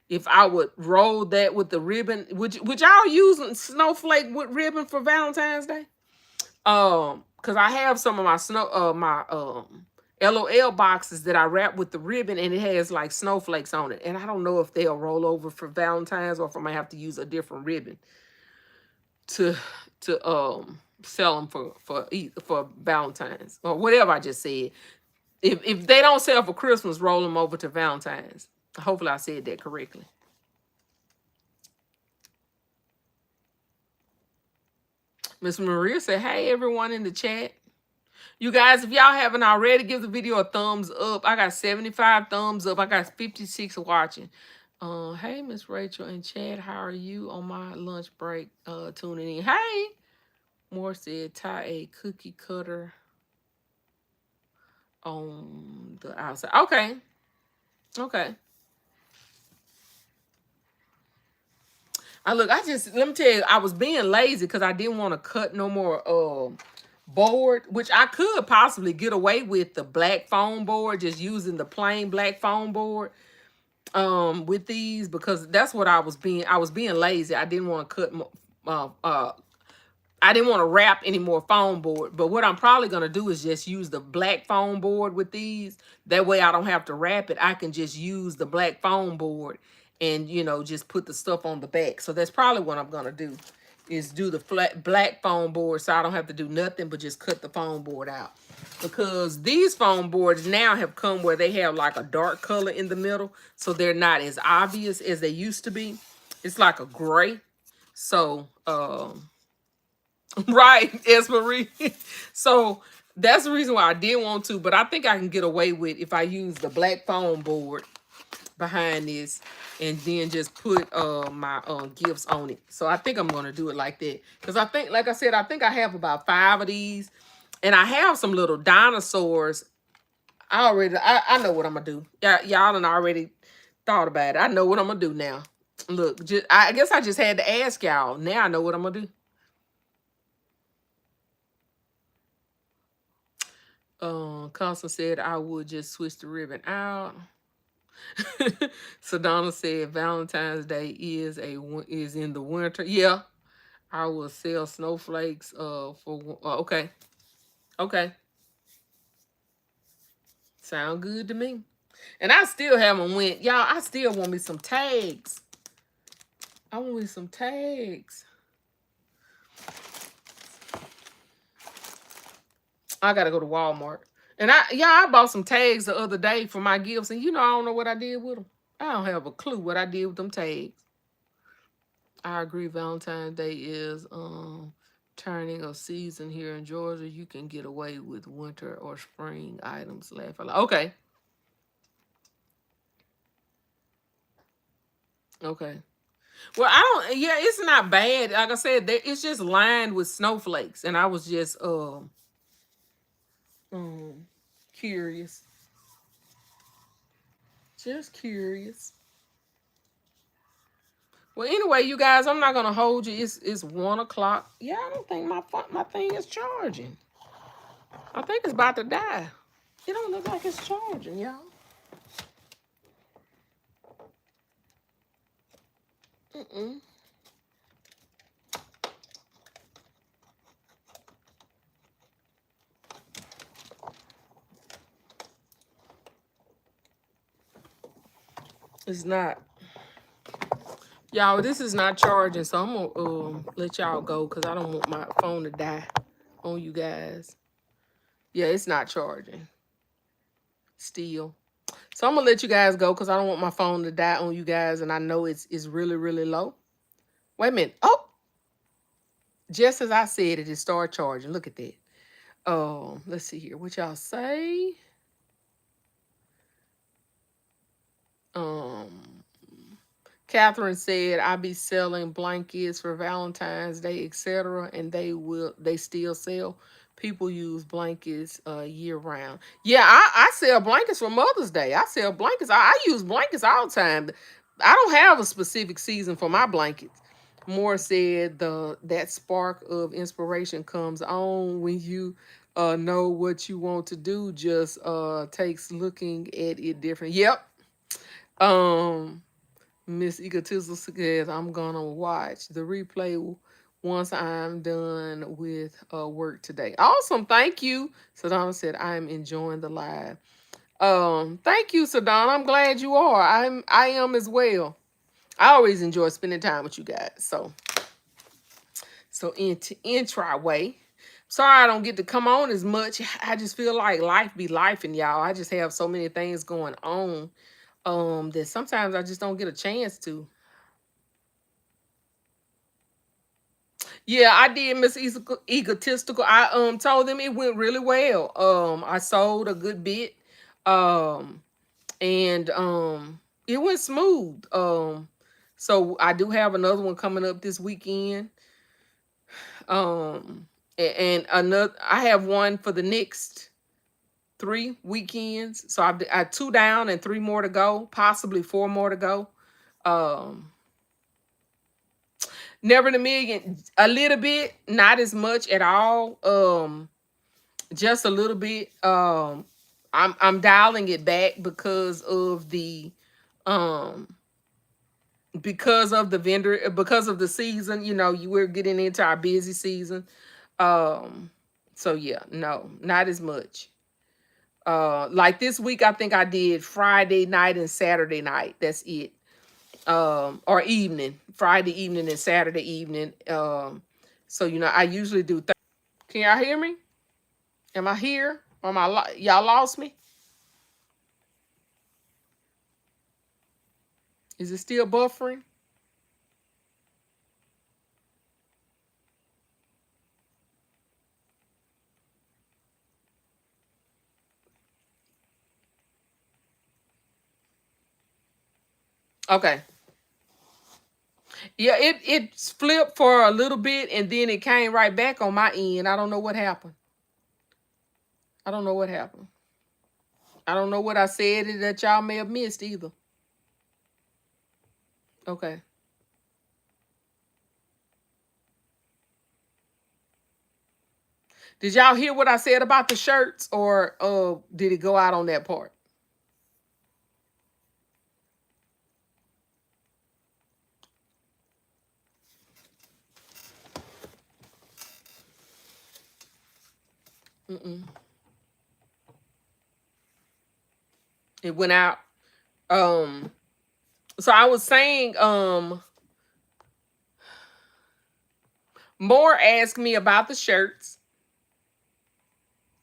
if I would roll that with the ribbon. Would y'all use snowflake with ribbon for Valentine's Day? Because I have some of my LOL boxes that I wrap with the ribbon, and it has like snowflakes on it. And I don't know if they'll roll over for Valentine's or if I might have to use a different ribbon to sell them for Valentine's or whatever I just said. If they don't sell for Christmas, roll them over to Valentine's. Hopefully I said that correctly. Miss Maria said, hey, everyone in the chat. You guys, if y'all haven't already, give the video a thumbs up. I got 75 thumbs up. I got 56 watching. Hey, Miss Rachel and Chad, how are you on my lunch break tuning in? Hey, Moore said, tie a cookie cutter on the outside. Okay. Okay. I just let me tell you, I was being lazy because I didn't want to cut no more board, which I could possibly get away with the black foam board, just using the plain black foam board with these, because that's what I was being lazy. I didn't want to cut I didn't want to wrap any more foam board, but what I'm probably going to do is just use the black foam board with these. That way I don't have to wrap it. I can just use the black foam board and, just put the stuff on the back. So that's probably what I'm going to do, is do the flat black foam board so I don't have to do nothing but just cut the foam board out. Because these foam boards now have come where they have like a dark color in the middle, so they're not as obvious as they used to be. It's like a gray. So, right, S. Marie. So that's the reason why I did want to, but I think I can get away with if I use the black foam board behind this and then just put my gifts on it. So I think I'm gonna do it like that. Because I think, like I said, I think I have about 5 of these. And I have some little dinosaurs. I know what I'm gonna do. Y'all done already thought about it. I know what I'm gonna do now. Look, I guess I just had to ask y'all. Now I know what I'm gonna do. Constance said I would just switch the ribbon out. Sedona said Valentine's Day is in the winter. Yeah, I will sell snowflakes. For okay, okay, sound good to me. And I still haven't went, y'all. I still want me some tags. I want me some tags. I gotta go to Walmart. And I bought some tags the other day for my gifts, and I don't know what I did with them. I don't have a clue what I did with them tags. I agree. Valentine's Day is turning a season here in Georgia. You can get away with winter or spring items. Laugh a lot. Okay. Okay. Well, I don't. Yeah, it's not bad. Like I said, it's just lined with snowflakes, and I was just um curious. Just curious. Well, anyway, you guys, I'm not gonna hold you. It's 1 o'clock. Yeah, I don't think my thing is charging. I think it's about to die. It don't look like it's charging, y'all. Mm-mm. It's not. Y'all, this is not charging, so I'm gonna let y'all go because I don't want my phone to die on you guys. Yeah, it's not charging still. So I'm gonna let you guys go because I don't want my phone to die on you guys, and I know it's really, really low. Wait a minute. Oh, just as I said it started charging. Look at that. Let's see here. What y'all say? Um Catherine said I be selling blankets for Valentine's Day, etc. And they still sell. People use blankets year round. Yeah, I sell blankets for Mother's Day. I sell blankets. I use blankets all the time. I don't have a specific season for my blankets. Moore said that spark of inspiration comes on when you know what you want to do. Just takes looking at it different. Yep. Um Miss Egotistical says, I'm gonna watch the replay once I'm done with work today. Awesome, thank you. Sedona said, I'm enjoying the live. Thank you, Sedona. I'm glad you are. I am as well. I always enjoy spending time with you guys. So in try way. Sorry I don't get to come on as much. I just feel like life be life, and y'all. I just have so many things going on that sometimes I just don't get a chance to. Yeah, I did, Miss Egotistical. I told them it went really well. I sold a good bit. Um and it went smooth. So I do have another one coming up this weekend. And another I have one for the next 3 weekends. So I 2 down and 3 more to go, possibly 4 more to go. Um, Never in a million, a little bit, not as much at all. Just a little bit. I'm dialing it back um because of the vendor, because of the season. We're getting into our busy season. Um, so yeah, no, not as much. Like this week, I think I did Friday night and Saturday night. That's it. Or evening, Friday evening and Saturday evening. So I usually do. Can y'all hear me? Am I here? Am I y'all lost me? Is it still buffering? Okay. Yeah, it flipped for a little bit and then it came right back on my end. I don't know what happened. I don't know what happened. I don't know what I said that y'all may have missed either. Okay. Did y'all hear what I said about the shirts, or did it go out on that part? Mm-mm. It went out. Um, so I was saying, more asked me about the shirts.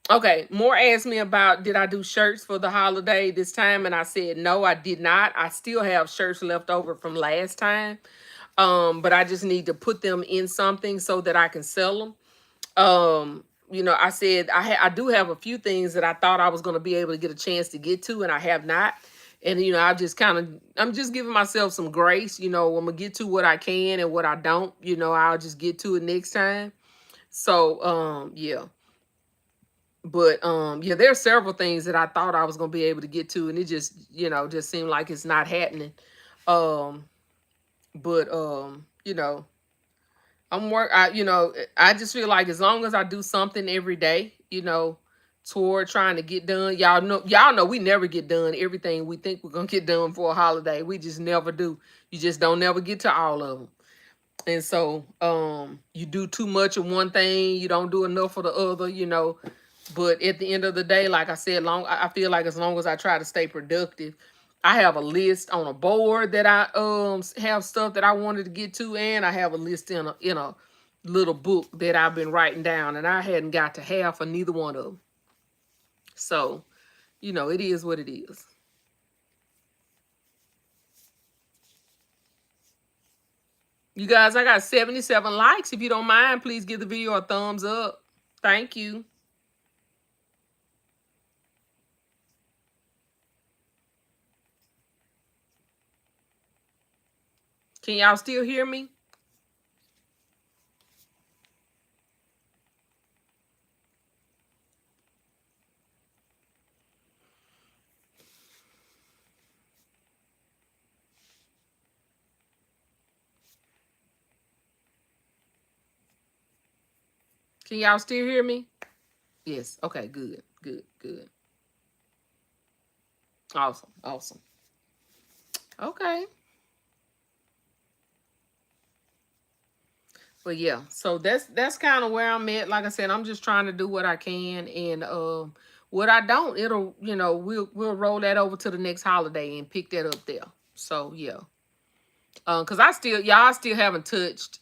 Okay, more asked me about, did I do shirts for the holiday this time, and I said no, I did not. I still have shirts left over from last time, but I just need to put them in something so that I can sell them. I said I do have a few things that I thought I was going to be able to get a chance to get to, and I have not. And I'm just giving myself some grace. I'm gonna get to what I can, and what I don't, I'll just get to it next time. So yeah. But yeah, there are several things that I thought I was gonna be able to get to, and it just seemed like it's not happening. Um, but I just feel like as long as I do something every day, toward trying to get done. Y'all know we never get done everything we think we're gonna get done for a holiday. We just never do. You just don't never get to all of them. And so you do too much of one thing, you don't do enough of the other. But at the end of the day, like I said, I feel like as long as I try to stay productive, I have a list on a board that I have stuff that I wanted to get to, and I have a list in a little book that I've been writing down, and I hadn't got to half of neither one of them. So, it is what it is. You guys, I got 77 likes. If you don't mind, please give the video a thumbs up. Thank you. Can y'all still hear me? Can y'all still hear me? Yes. Okay, good. Good. Good. Awesome. Awesome. Okay. But yeah, so that's kind of where I'm at. Like I said, I'm just trying to do what I can, and what I don't, it'll we'll roll that over to the next holiday and pick that up there. So yeah, cause I still haven't touched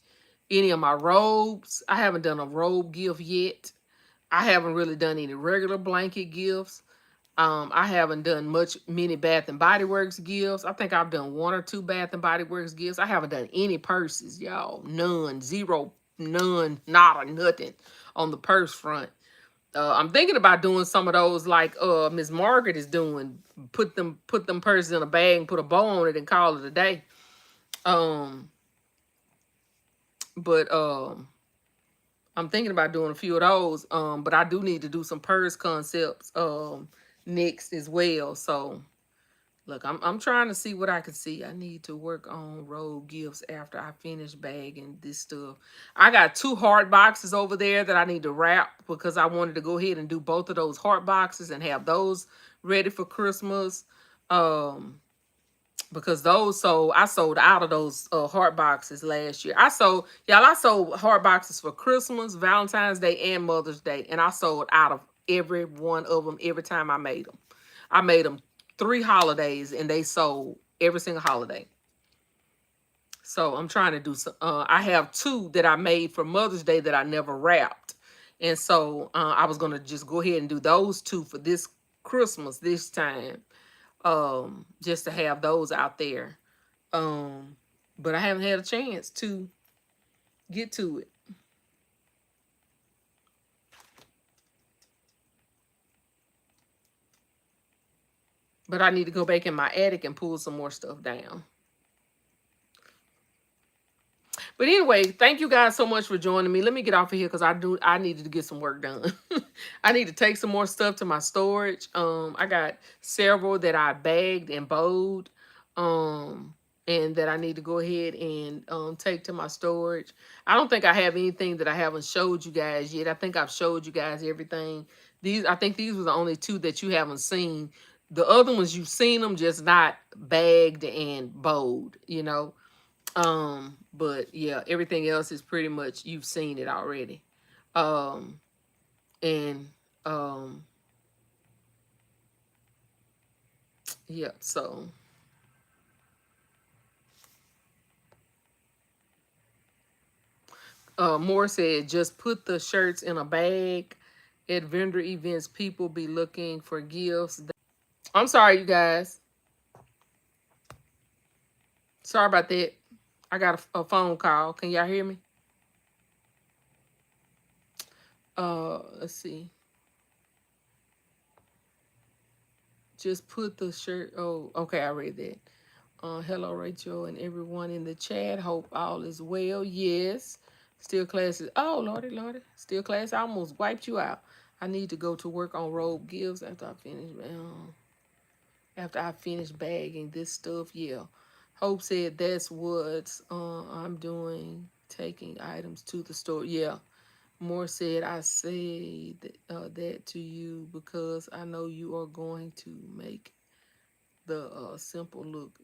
any of my robes. I haven't done a robe gift yet. I haven't really done any regular blanket gifts. I haven't done many Bath and Body Works gifts. I think I've done 1 or 2 Bath and Body Works gifts. I haven't done any purses, y'all. None, zero, none, nada, nothing on the purse front. I'm thinking about doing some of those like Miss Margaret is doing. Put them purses in a bag and put a bow on it and call it a day. Um, but I'm thinking about doing a few of those. But I do need to do some purse concepts next as well. So look, I'm trying to see what I can see. I need to work on road gifts after I finish bagging this stuff. I got 2 heart boxes over there that I need to wrap because I wanted to go ahead and do both of those heart boxes and have those ready for Christmas. Um, because those sold, I sold out of those heart boxes last year. I sold heart boxes for Christmas, Valentine's Day, and Mother's Day, and I sold out of every one of them every time I made them. I made them 3 holidays, and they sold every single holiday. So I'm trying to do some. I have 2 that I made for Mother's Day that I never wrapped, and so I was gonna just go ahead and do those 2 for this Christmas this time, just to have those out there. Um, but I haven't had a chance to get to it. But I need to go back in my attic and pull some more stuff down. But anyway, thank you guys so much for joining me. Let me get off of here because I needed to get some work done. I need to take some more stuff to my storage. I got several that I bagged and bowed. Um and that I need to go ahead and take to my storage. I don't think I have anything that I haven't showed you guys yet. I think I've showed you guys everything. I think these were the only 2 that you haven't seen. The other ones you've seen them, just not bagged and bowed, you know. But yeah, everything else is pretty much you've seen it already. Um, and yeah, so Moore said just put the shirts in a bag. At vendor events, people be looking for gifts. I'm sorry, you guys. Sorry about that. I got a phone call. Can y'all hear me? Let's see. Just put the shirt. Oh, okay, I read that. Hello, Rachel, and everyone in the chat. Hope all is well. Yes. Still classes. Oh, Lordy, Lordy. Still class. I almost wiped you out. I need to go to work on robe gifts after I finish bagging this stuff. Yeah. Hope said that's what I'm doing, taking items to the store. Yeah. Moore said, I say that to you because I know you are going to make the simple look.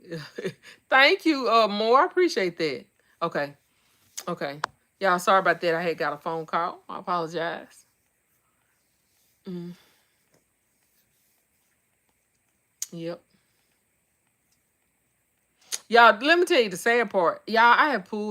Thank you, Moore. I appreciate that. Okay. Okay. Y'all, sorry about that. I had got a phone call. I apologize. Mm, yep. Y'all, let me tell you the sad part. Y'all, I have pulled